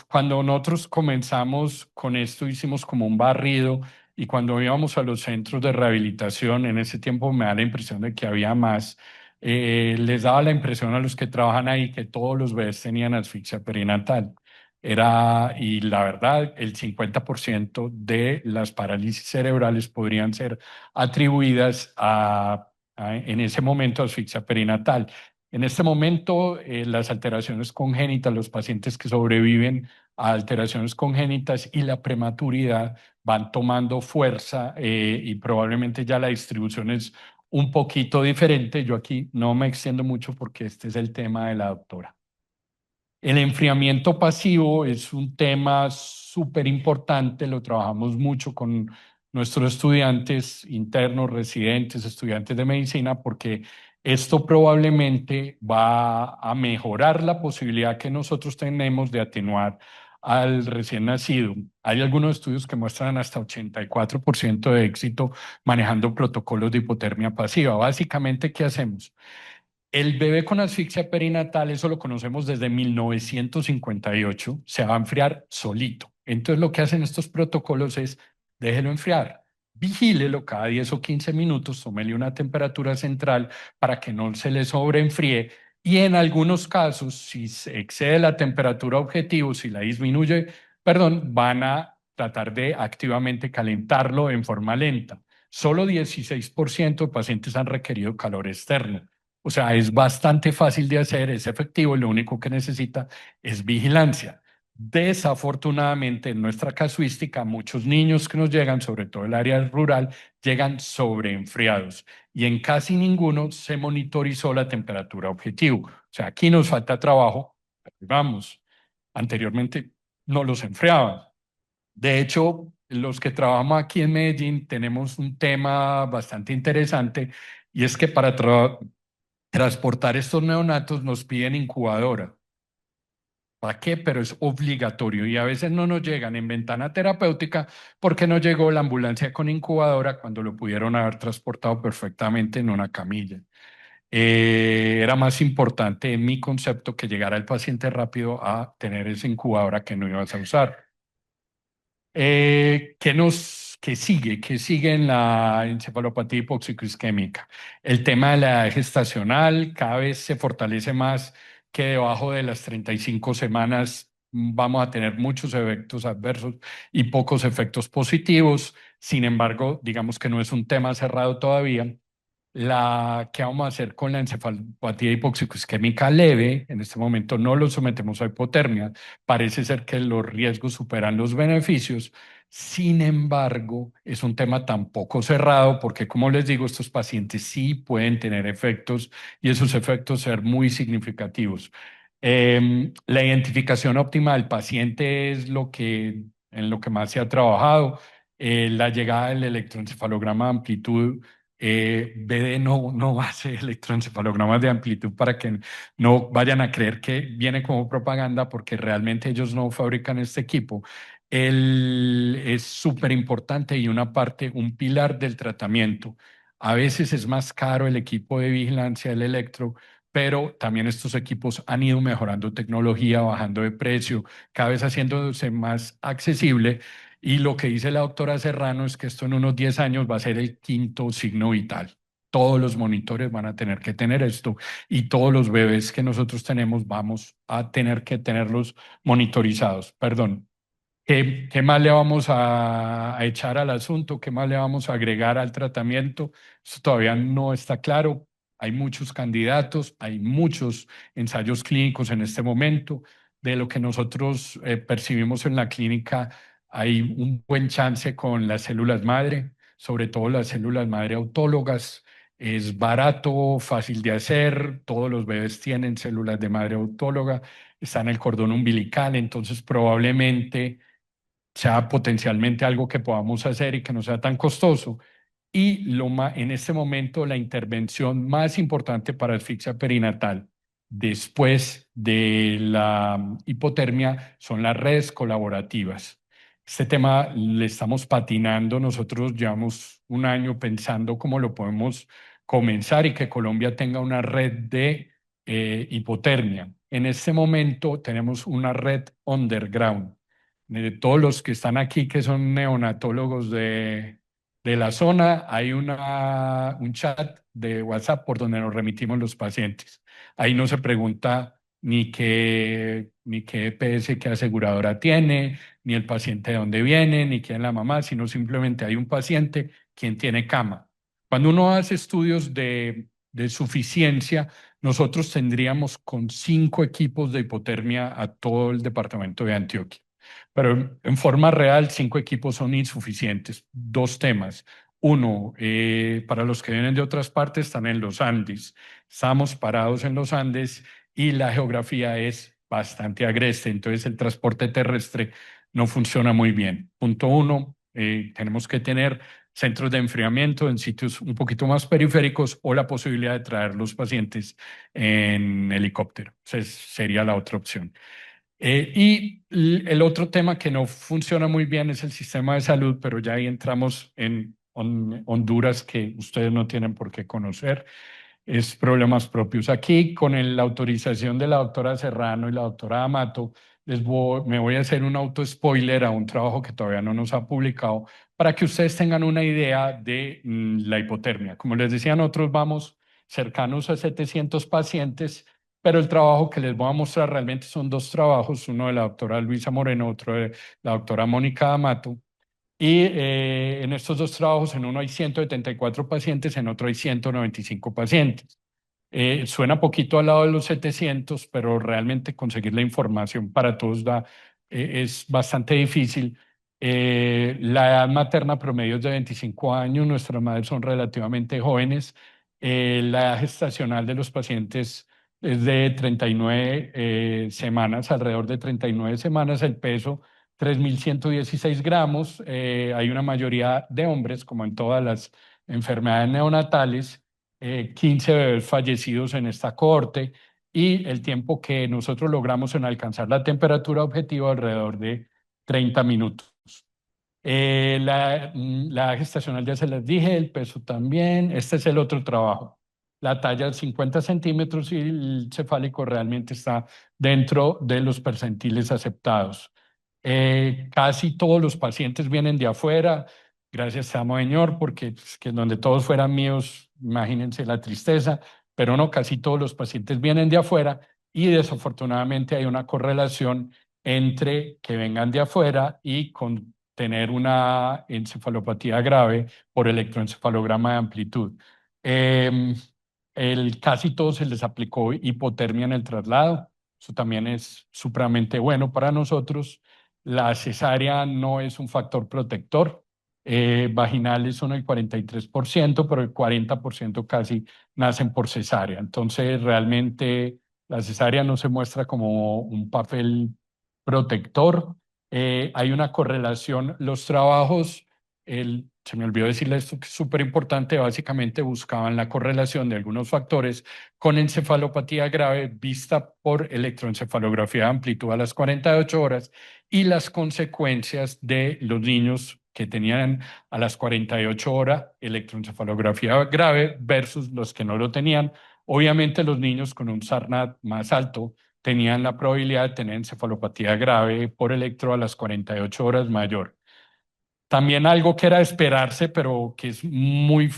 cuando nosotros comenzamos con esto, hicimos como un barrido y cuando íbamos a los centros de rehabilitación, en ese tiempo me da la impresión de que había más, les daba la impresión a los que trabajan ahí que todos los bebés tenían asfixia perinatal. Y la verdad, el 50% de las parálisis cerebrales podrían ser atribuidas a en ese momento asfixia perinatal. En este momento, las alteraciones congénitas, los pacientes que sobreviven a alteraciones congénitas y la prematuridad van tomando fuerza y probablemente ya la distribución es un poquito diferente. Yo aquí no me extiendo mucho porque este es el tema de la doctora. El enfriamiento pasivo es un tema súper importante, lo trabajamos mucho con nuestros estudiantes internos, residentes, estudiantes de medicina, porque esto probablemente va a mejorar la posibilidad que nosotros tenemos de atenuar al recién nacido. Hay algunos estudios que muestran hasta 84% de éxito manejando protocolos de hipotermia pasiva. Básicamente, ¿qué hacemos? El bebé con asfixia perinatal, eso lo conocemos desde 1958, se va a enfriar solito. Entonces lo que hacen estos protocolos es déjelo enfriar, vigílelo cada 10 o 15 minutos, tómele una temperatura central para que no se le sobreenfríe y en algunos casos, si se excede la temperatura objetivo, si la disminuye, perdón, van a tratar de activamente calentarlo en forma lenta. Solo 16% de pacientes han requerido calor externo. O sea, es bastante fácil de hacer, es efectivo, lo único que necesita es vigilancia. Desafortunadamente, en nuestra casuística, muchos niños que nos llegan, sobre todo el área rural, llegan sobreenfriados y en casi ninguno se monitorizó la temperatura objetivo. O sea, aquí nos falta trabajo, pero vamos, anteriormente no los enfriaban. De hecho, los que trabajamos aquí en Medellín tenemos un tema bastante interesante y es que para transportar estos neonatos nos piden incubadora. ¿Para qué? Pero es obligatorio y a veces no nos llegan en ventana terapéutica porque no llegó la ambulancia con incubadora cuando lo pudieron haber transportado perfectamente en una camilla. Era más importante en mi concepto que llegara el paciente rápido a tener esa incubadora que no ibas a usar. ¿Qué sigue? ¿Qué sigue en la encefalopatía hipoxicoisquémica? El tema de la edad gestacional cada vez se fortalece más que debajo de las 35 semanas vamos a tener muchos efectos adversos y pocos efectos positivos. Sin embargo, digamos que no es un tema cerrado todavía. ¿Qué vamos a hacer con la encefalopatía hipoxicoisquémica leve? En este momento no lo sometemos a hipotermia. Parece ser que los riesgos superan los beneficios. Sin embargo, es un tema tampoco cerrado porque, como les digo, estos pacientes sí pueden tener efectos y esos efectos ser muy significativos. La identificación óptima del paciente es en lo que más se ha trabajado. La llegada del electroencefalograma de amplitud BD no hace electroencefalogramas de amplitud para que no vayan a creer que viene como propaganda porque realmente ellos no fabrican este equipo. Es súper importante y una parte, un pilar del tratamiento. A veces es más caro el equipo de vigilancia del electro, pero también estos equipos han ido mejorando tecnología, bajando de precio, cada vez haciéndose más accesible y lo que dice la doctora Serrano es que esto en unos 10 años va a ser el quinto signo vital. Todos los monitores van a tener que tener esto y todos los bebés que nosotros tenemos vamos a tener que tenerlos monitorizados. Perdón. ¿Qué más le vamos a echar al asunto? ¿Qué más le vamos a agregar al tratamiento? Eso todavía no está claro. Hay muchos candidatos, hay muchos ensayos clínicos en este momento. De lo que nosotros percibimos en la clínica, hay un buen chance con las células madre, sobre todo las células madre autólogas. Es barato, fácil de hacer, todos los bebés tienen células de madre autóloga, está en el cordón umbilical, entonces probablemente sea potencialmente algo que podamos hacer y que no sea tan costoso. Y en este momento la intervención más importante para asfixia perinatal después de la hipotermia son las redes colaborativas. Este tema le estamos patinando, nosotros llevamos un año pensando cómo lo podemos comenzar y que Colombia tenga una red de hipotermia. En este momento tenemos una red underground de todos los que están aquí, que son neonatólogos de la zona, hay un chat de WhatsApp por donde nos remitimos los pacientes. Ahí no se pregunta ni qué EPS, qué aseguradora tiene, ni el paciente de dónde viene, ni quién es la mamá, sino simplemente hay un paciente quien tiene cama. Cuando uno hace estudios de suficiencia, nosotros tendríamos con 5 equipos de hipotermia a todo el departamento de Antioquia. Pero en forma real, 5 equipos son insuficientes. Dos temas. Uno, para los que vienen de otras partes, están en los Andes. Estamos parados en los Andes y la geografía es bastante agreste, entonces el transporte terrestre no funciona muy bien. Punto uno, tenemos que tener centros de enfriamiento en sitios un poquito más periféricos o la posibilidad de traer los pacientes en helicóptero. Esa sería la otra opción. El otro tema que no funciona muy bien es el sistema de salud, pero ya ahí entramos en Honduras que ustedes no tienen por qué conocer. Es problemas propios. Aquí, con la autorización de la doctora Serrano y la doctora Amato, me voy a hacer un auto-spoiler a un trabajo que todavía no nos ha publicado para que ustedes tengan una idea de la hipotermia. Como les decía, nosotros vamos cercanos a 700 pacientes, pero el trabajo que les voy a mostrar realmente son dos trabajos, uno de la doctora Luisa Moreno, otro de la doctora Mónica Amato. Y en estos dos trabajos, en uno hay 174 pacientes, en otro hay 195 pacientes. Suena poquito al lado de los 700, pero realmente conseguir la información para todos es bastante difícil. La edad materna promedio es de 25 años, nuestras madres son relativamente jóvenes. La edad gestacional de los pacientes es de 39 semanas, alrededor de 39 semanas, el peso 3.116 gramos. Hay una mayoría de hombres, como en todas las enfermedades neonatales, 15 bebés fallecidos en esta cohorte y el tiempo que nosotros logramos en alcanzar la temperatura objetiva alrededor de 30 minutos. La gestacional ya se las dije, el peso también. Este es el otro trabajo. La talla 50 centímetros y el cefálico realmente está dentro de los percentiles aceptados. Casi todos los pacientes vienen de afuera, gracias a Señor, porque que donde todos fueran míos, imagínense la tristeza, pero no, casi todos los pacientes vienen de afuera y desafortunadamente hay una correlación entre que vengan de afuera y con tener una encefalopatía grave por electroencefalograma de amplitud. Eh, Casi todos se les aplicó hipotermia en el traslado. Eso también es supremamente bueno para nosotros. La cesárea no es un factor protector. Vaginales son el 43%, pero el 40% casi nacen por cesárea. Entonces, realmente la cesárea no se muestra como un papel protector. Hay una correlación. Los trabajos, se me olvidó decirle esto que es súper importante, básicamente buscaban la correlación de algunos factores con encefalopatía grave vista por electroencefalografía de amplitud a las 48 horas y las consecuencias de los niños que tenían a las 48 horas electroencefalografía grave versus los que no lo tenían. Obviamente los niños con un SARNAT más alto tenían la probabilidad de tener encefalopatía grave por electro a las 48 horas mayor. También algo que era de esperarse, pero que es muy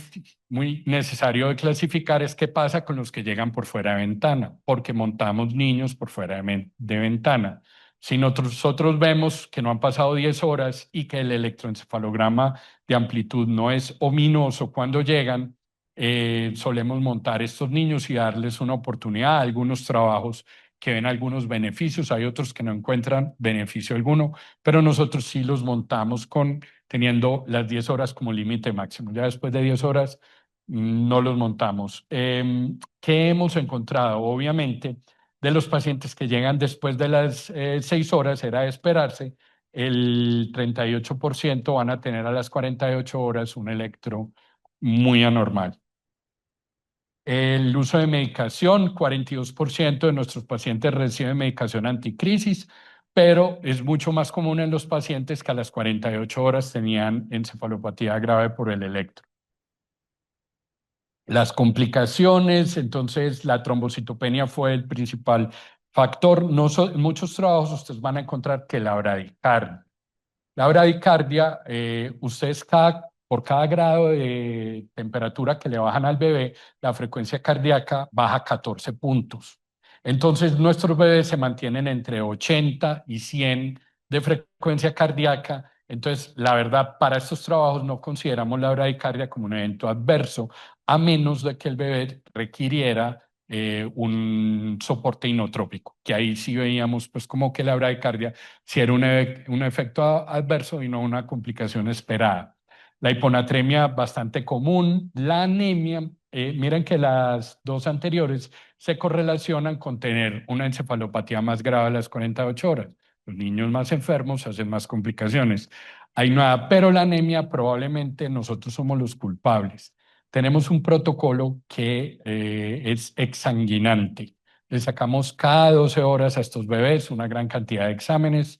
necesario de clasificar, es qué pasa con los que llegan por fuera de ventana, porque montamos niños por fuera de ventana. Si nosotros vemos que no han pasado 10 horas y que el electroencefalograma de amplitud no es ominoso cuando llegan, solemos montar estos niños y darles una oportunidad. Algunos trabajos que ven algunos beneficios, hay otros que no encuentran beneficio alguno, pero nosotros sí los montamos teniendo las 10 horas como límite máximo. Ya después de 10 horas no los montamos. ¿Qué hemos encontrado? Obviamente, de los pacientes que llegan después de las 6 horas, era de esperarse, el 38% van a tener a las 48 horas un electro muy anormal. El uso de medicación, 42% de nuestros pacientes reciben medicación anticrisis, pero es mucho más común en los pacientes que a las 48 horas tenían encefalopatía grave por el electro. Las complicaciones, entonces la trombocitopenia fue el principal factor. En muchos trabajos ustedes van a encontrar que la bradicardia. La bradicardia, ustedes por cada grado de temperatura que le bajan al bebé, la frecuencia cardíaca baja 14 puntos. Entonces, nuestros bebés se mantienen entre 80 y 100 de frecuencia cardíaca Entonces, la verdad, para estos trabajos no consideramos la bradicardia como un evento adverso, a menos de que el bebé requiriera un soporte inotrópico, que ahí sí veíamos pues como que la bradicardia si era un efecto adverso y no una complicación esperada. La hiponatremia bastante común, la anemia, miren que las dos anteriores se correlacionan con tener una encefalopatía más grave a las 48 horas. Los niños más enfermos hacen más complicaciones. Hay nada, pero la anemia probablemente nosotros somos los culpables. Tenemos un protocolo que es exsanguinante. Le sacamos cada 12 horas a estos bebés una gran cantidad de exámenes.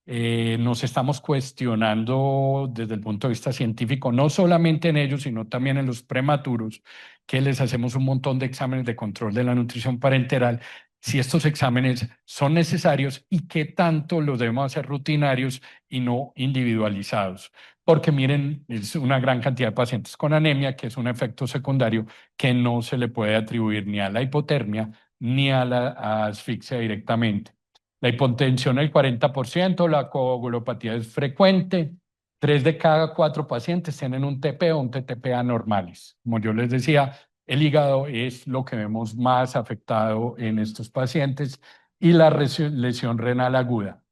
Nos estamos cuestionando desde el punto de vista científico, no solamente en ellos, sino también en los prematuros, que les hacemos un montón de exámenes de control de la nutrición parenteral, si estos exámenes son necesarios y qué tanto los debemos hacer rutinarios y no individualizados. Porque miren, es una gran cantidad de pacientes con anemia, que es un efecto secundario que no se le puede atribuir ni a la hipotermia ni a la asfixia directamente. La hipotensión el 40%, la coagulopatía es frecuente. 3 de cada 4 pacientes tienen un TP o un TTP anormales. Como yo les decía, el hígado es lo que vemos más afectado en estos pacientes y la lesión renal aguda.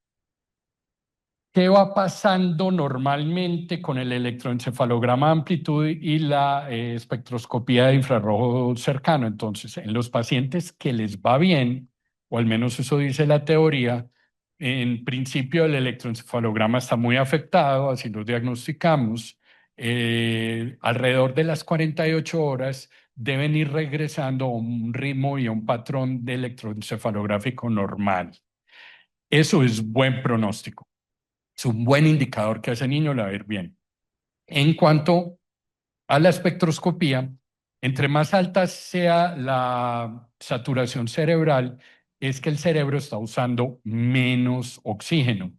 ¿Qué va pasando normalmente con el electroencefalograma de amplitud y la espectroscopía de infrarrojo cercano? Entonces, en los pacientes que les va bien, o al menos eso dice la teoría, en principio el electroencefalograma está muy afectado, así lo diagnosticamos. Alrededor de las 48 horas deben ir regresando a un ritmo y a un patrón de electroencefalográfico normal. Eso es buen pronóstico. Es un buen indicador que a ese niño le va a ir bien. En cuanto a la espectroscopía, entre más alta sea la saturación cerebral, es que el cerebro está usando menos oxígeno.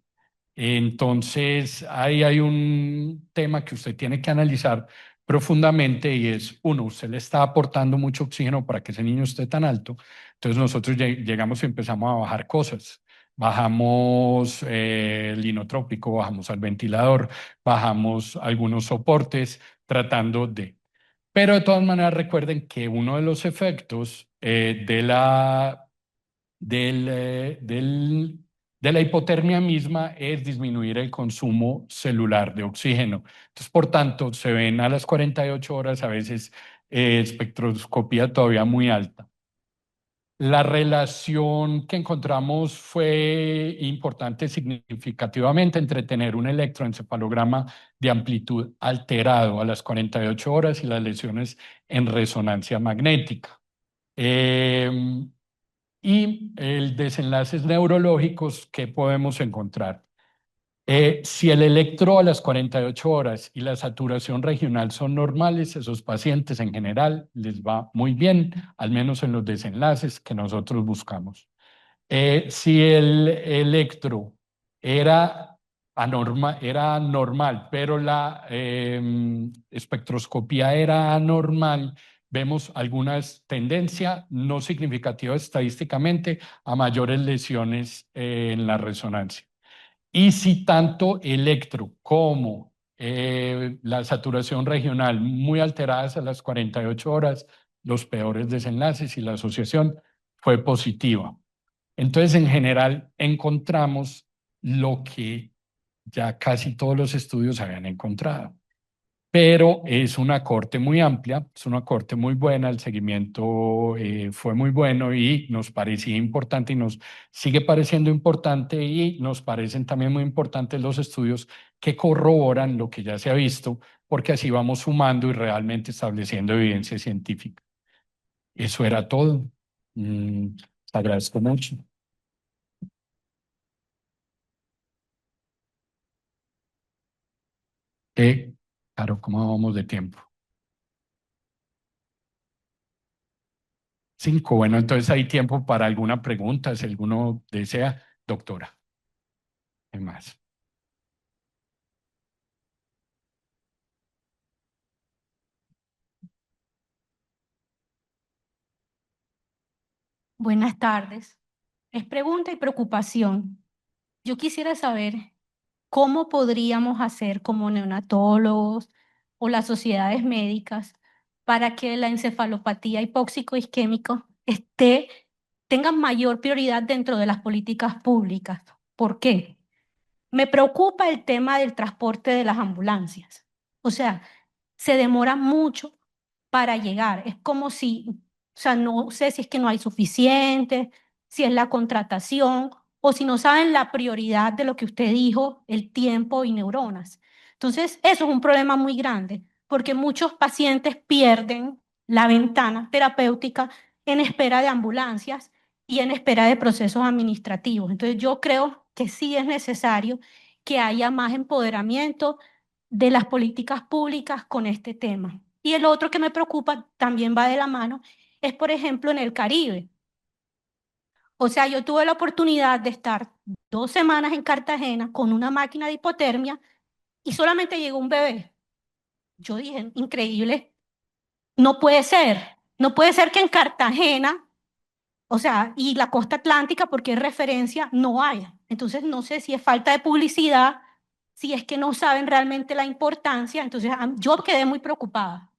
Entonces, ahí hay un tema que usted tiene que analizar profundamente y es, uno, usted le está aportando mucho oxígeno para que ese niño esté tan alto. Entonces nosotros llegamos y empezamos a bajar cosas. Bajamos el inotrópico, bajamos al ventilador, bajamos algunos soportes tratando de... Pero de todas maneras recuerden que uno de los efectos de la hipotermia misma es disminuir el consumo celular de oxígeno. Entonces, por tanto, se ven a las 48 horas a veces espectroscopía todavía muy alta. La relación que encontramos fue importante significativamente entre tener un electroencefalograma de amplitud alterado a las 48 horas y las lesiones en resonancia magnética. Eh, y el desenlaces neurológicos que podemos encontrar. Si el electro a las 48 horas y la saturación regional son normales, esos pacientes en general les va muy bien, al menos en los desenlaces que nosotros buscamos. Si el electro era normal, pero la espectroscopía era anormal, vemos algunas tendencia no significativa estadísticamente a mayores lesiones en la resonancia. Y si tanto electro como la saturación regional muy alteradas a las 48 horas, los peores desenlaces y la asociación fue positiva. Entonces, en general, encontramos lo que ya casi todos los estudios habían encontrado, pero es una corte muy amplia, es una corte muy buena, el seguimiento fue muy bueno y nos parecía importante y nos sigue pareciendo importante y nos parecen también muy importantes los estudios que corroboran lo que ya se ha visto, porque así vamos sumando y realmente estableciendo evidencia científica. Eso era todo. Te agradezco mucho. Claro, ¿cómo vamos de tiempo? 5. Bueno, entonces hay tiempo para alguna pregunta, si alguno desea, doctora. ¿Qué más? Buenas tardes. Es pregunta y preocupación. Yo quisiera saber ¿cómo podríamos hacer como neonatólogos o las sociedades médicas para que la encefalopatía hipóxico-isquémica tenga mayor prioridad dentro de las políticas públicas? ¿Por qué? Me preocupa el tema del transporte de las ambulancias. O sea, se demora mucho para llegar. Es como si, o sea, no sé si es que no hay suficiente, si es la contratación o si no saben la prioridad de lo que usted dijo, el tiempo y neuronas. Entonces, eso es un problema muy grande porque muchos pacientes pierden la ventana terapéutica en espera de ambulancias y en espera de procesos administrativos. Entonces, yo creo que sí es necesario que haya más empoderamiento de las políticas públicas con este tema. Y el otro que me preocupa, también va de la mano, es, por ejemplo, en el Caribe. O sea, yo tuve la oportunidad de estar 2 semanas en Cartagena con una máquina de hipotermia y solamente llegó un bebé. Yo dije, increíble, no puede ser que en Cartagena, o sea, y la costa atlántica, porque es referencia, no haya. Entonces, no sé si es falta de publicidad, si es que no saben realmente la importancia. Entonces, yo quedé muy preocupada.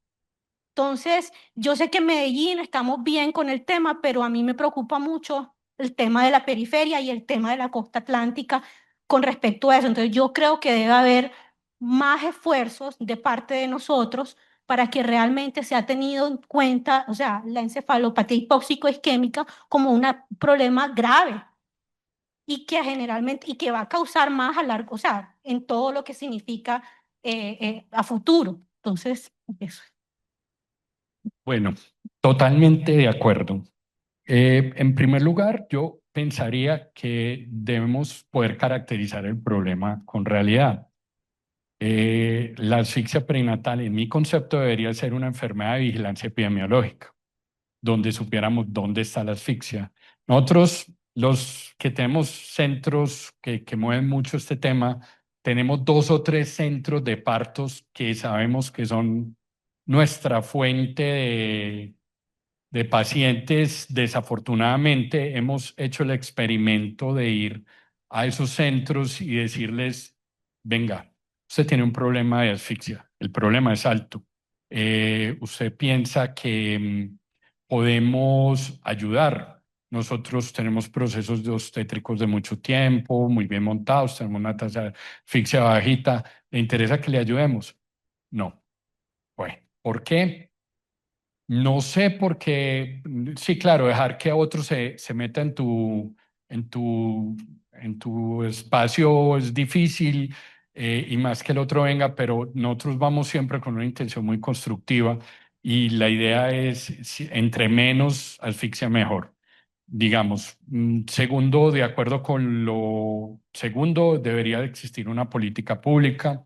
Entonces, yo sé que en Medellín estamos bien con el tema, pero a mí me preocupa mucho el tema de la periferia y el tema de la costa atlántica con respecto a eso. Entonces, yo creo que debe haber más esfuerzos de parte de nosotros para que realmente se ha tenido en cuenta, o sea, la encefalopatía hipóxico-isquémica como un problema grave y que generalmente, y que va a causar más a largo, o sea, en todo lo que significa a futuro. Entonces, eso. Bueno, totalmente de acuerdo. En primer lugar, yo pensaría que debemos poder caracterizar el problema con realidad. La asfixia perinatal, en mi concepto, debería ser una enfermedad de vigilancia epidemiológica, donde supiéramos dónde está la asfixia. Nosotros, los que tenemos centros que mueven mucho este tema, tenemos 2 o 3 centros de partos que sabemos que son nuestra fuente de pacientes. Desafortunadamente, hemos hecho el experimento de ir a esos centros y decirles, venga, usted tiene un problema de asfixia, el problema es alto. Usted piensa que podemos ayudar. Nosotros tenemos procesos de obstétricos de mucho tiempo, muy bien montados, tenemos una tasa de asfixia bajita. ¿Le interesa que le ayudemos? No. Bueno, ¿por qué? No sé por qué, sí, claro, dejar que otro se meta en tu, en tu espacio es difícil, y más que el otro venga, pero nosotros vamos siempre con una intención muy constructiva y la idea es, entre menos asfixia mejor. Digamos, segundo, de acuerdo con lo segundo, debería de existir una política pública.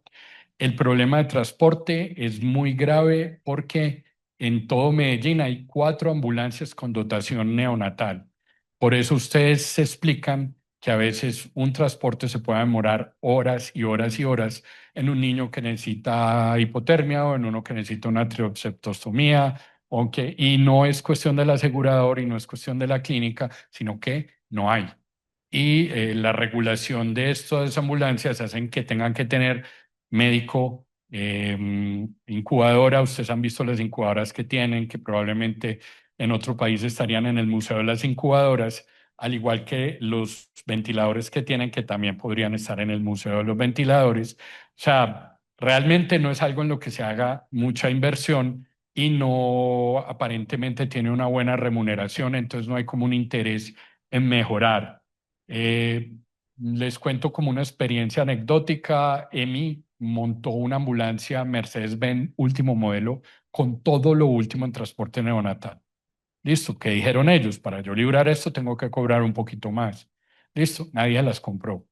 El problema de transporte es muy grave porque en todo Medellín hay 4 ambulancias con dotación neonatal. Por eso ustedes se explican que a veces un transporte se puede demorar horas y horas y horas en un niño que necesita hipotermia o en uno que necesita una trioceptostomía. Y no es cuestión del asegurador y no es cuestión de la clínica, sino que no hay. Y la regulación de estas ambulancias hacen que tengan que tener médico, incubadora. Ustedes han visto las incubadoras que tienen, que probablemente en otro país estarían en el Museo de las Incubadoras, al igual que los ventiladores que tienen, que también podrían estar en el Museo de los Ventiladores. O sea, realmente no es algo en lo que se haga mucha inversión y no aparentemente tiene una buena remuneración, entonces no hay como un interés en mejorar. Eh, Les cuento como una experiencia anecdótica. Emi montó una ambulancia Mercedes-Benz último modelo con todo lo último en transporte neonatal. Listo, ¿qué dijeron ellos? Para yo librar esto tengo que cobrar un poquito más. Listo, nadie las compró.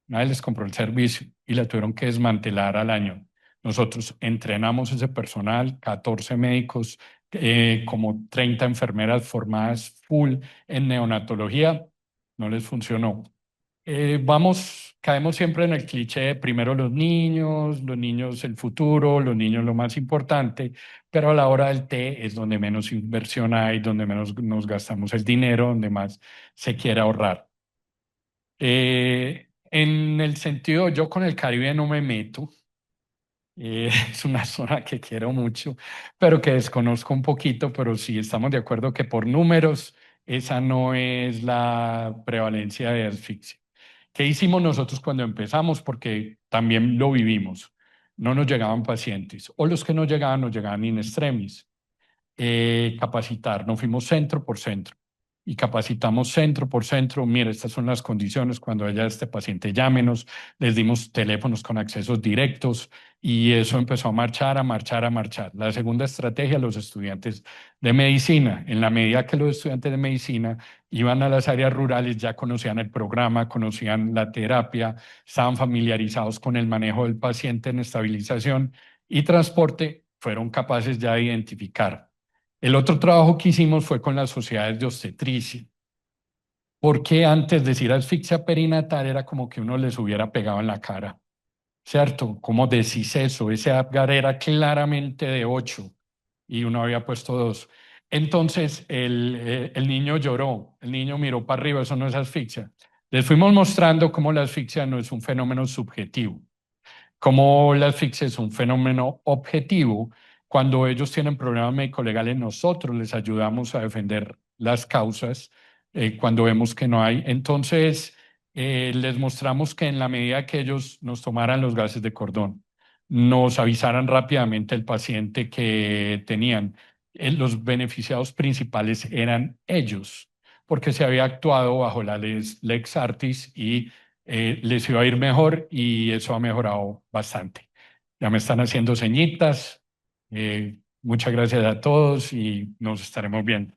Nadie les compró el servicio y la tuvieron que desmantelar al año. Nosotros entrenamos ese personal, 14 médicos, como 30 enfermeras formadas full en neonatología. No les funcionó. Caemos siempre en el cliché de primero los niños el futuro, los niños lo más importante, pero a la hora del té es donde menos inversión hay, donde menos nos gastamos el dinero, donde más se quiere ahorrar. En el sentido, yo con el Caribe no me meto. Es una zona que quiero mucho, pero que desconozco un poquito, pero sí estamos de acuerdo que por números esa no es la prevalencia de asfixia. ¿Qué hicimos nosotros cuando empezamos? Porque también lo vivimos. No nos llegaban pacientes, o los que nos llegaban in extremis. Capacitar. Nos fuimos centro por centro y capacitamos centro por centro. Mira, estas son las condiciones. Cuando haya este paciente, llámenos. Les dimos teléfonos con accesos directos y eso empezó a marchar, a marchar, a marchar. La segunda estrategia, los estudiantes de medicina. En la medida que los estudiantes de medicina iban a las áreas rurales, ya conocían el programa, conocían la terapia, estaban familiarizados con el manejo del paciente en estabilización y transporte, fueron capaces ya de identificar. El otro trabajo que hicimos fue con las sociedades de obstetricia, porque antes decir asfixia perinatal era como que uno les hubiera pegado en la cara, ¿cierto? ¿Cómo decís eso? Ese Apgar era claramente de 8 y uno había puesto 2. Entonces el niño lloró, el niño miró para arriba, eso no es asfixia. Les fuimos mostrando cómo la asfixia no es un fenómeno subjetivo. Como la asfixia es un fenómeno objetivo, cuando ellos tienen problemas médico-legales, nosotros les ayudamos a defender las causas cuando vemos que no hay. Entonces, les mostramos que en la medida que ellos nos tomaran los gases de cordón, nos avisaran rápidamente el paciente que tenían, los beneficiados principales eran ellos, porque se había actuado bajo la Lex Artis y les iba a ir mejor y eso ha mejorado bastante. Ya me están haciendo señitas. Muchas gracias a todos y nos estaremos viendo.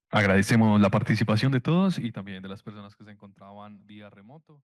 Agradecemos la participación de todos y también de las personas que se encontraban vía remoto.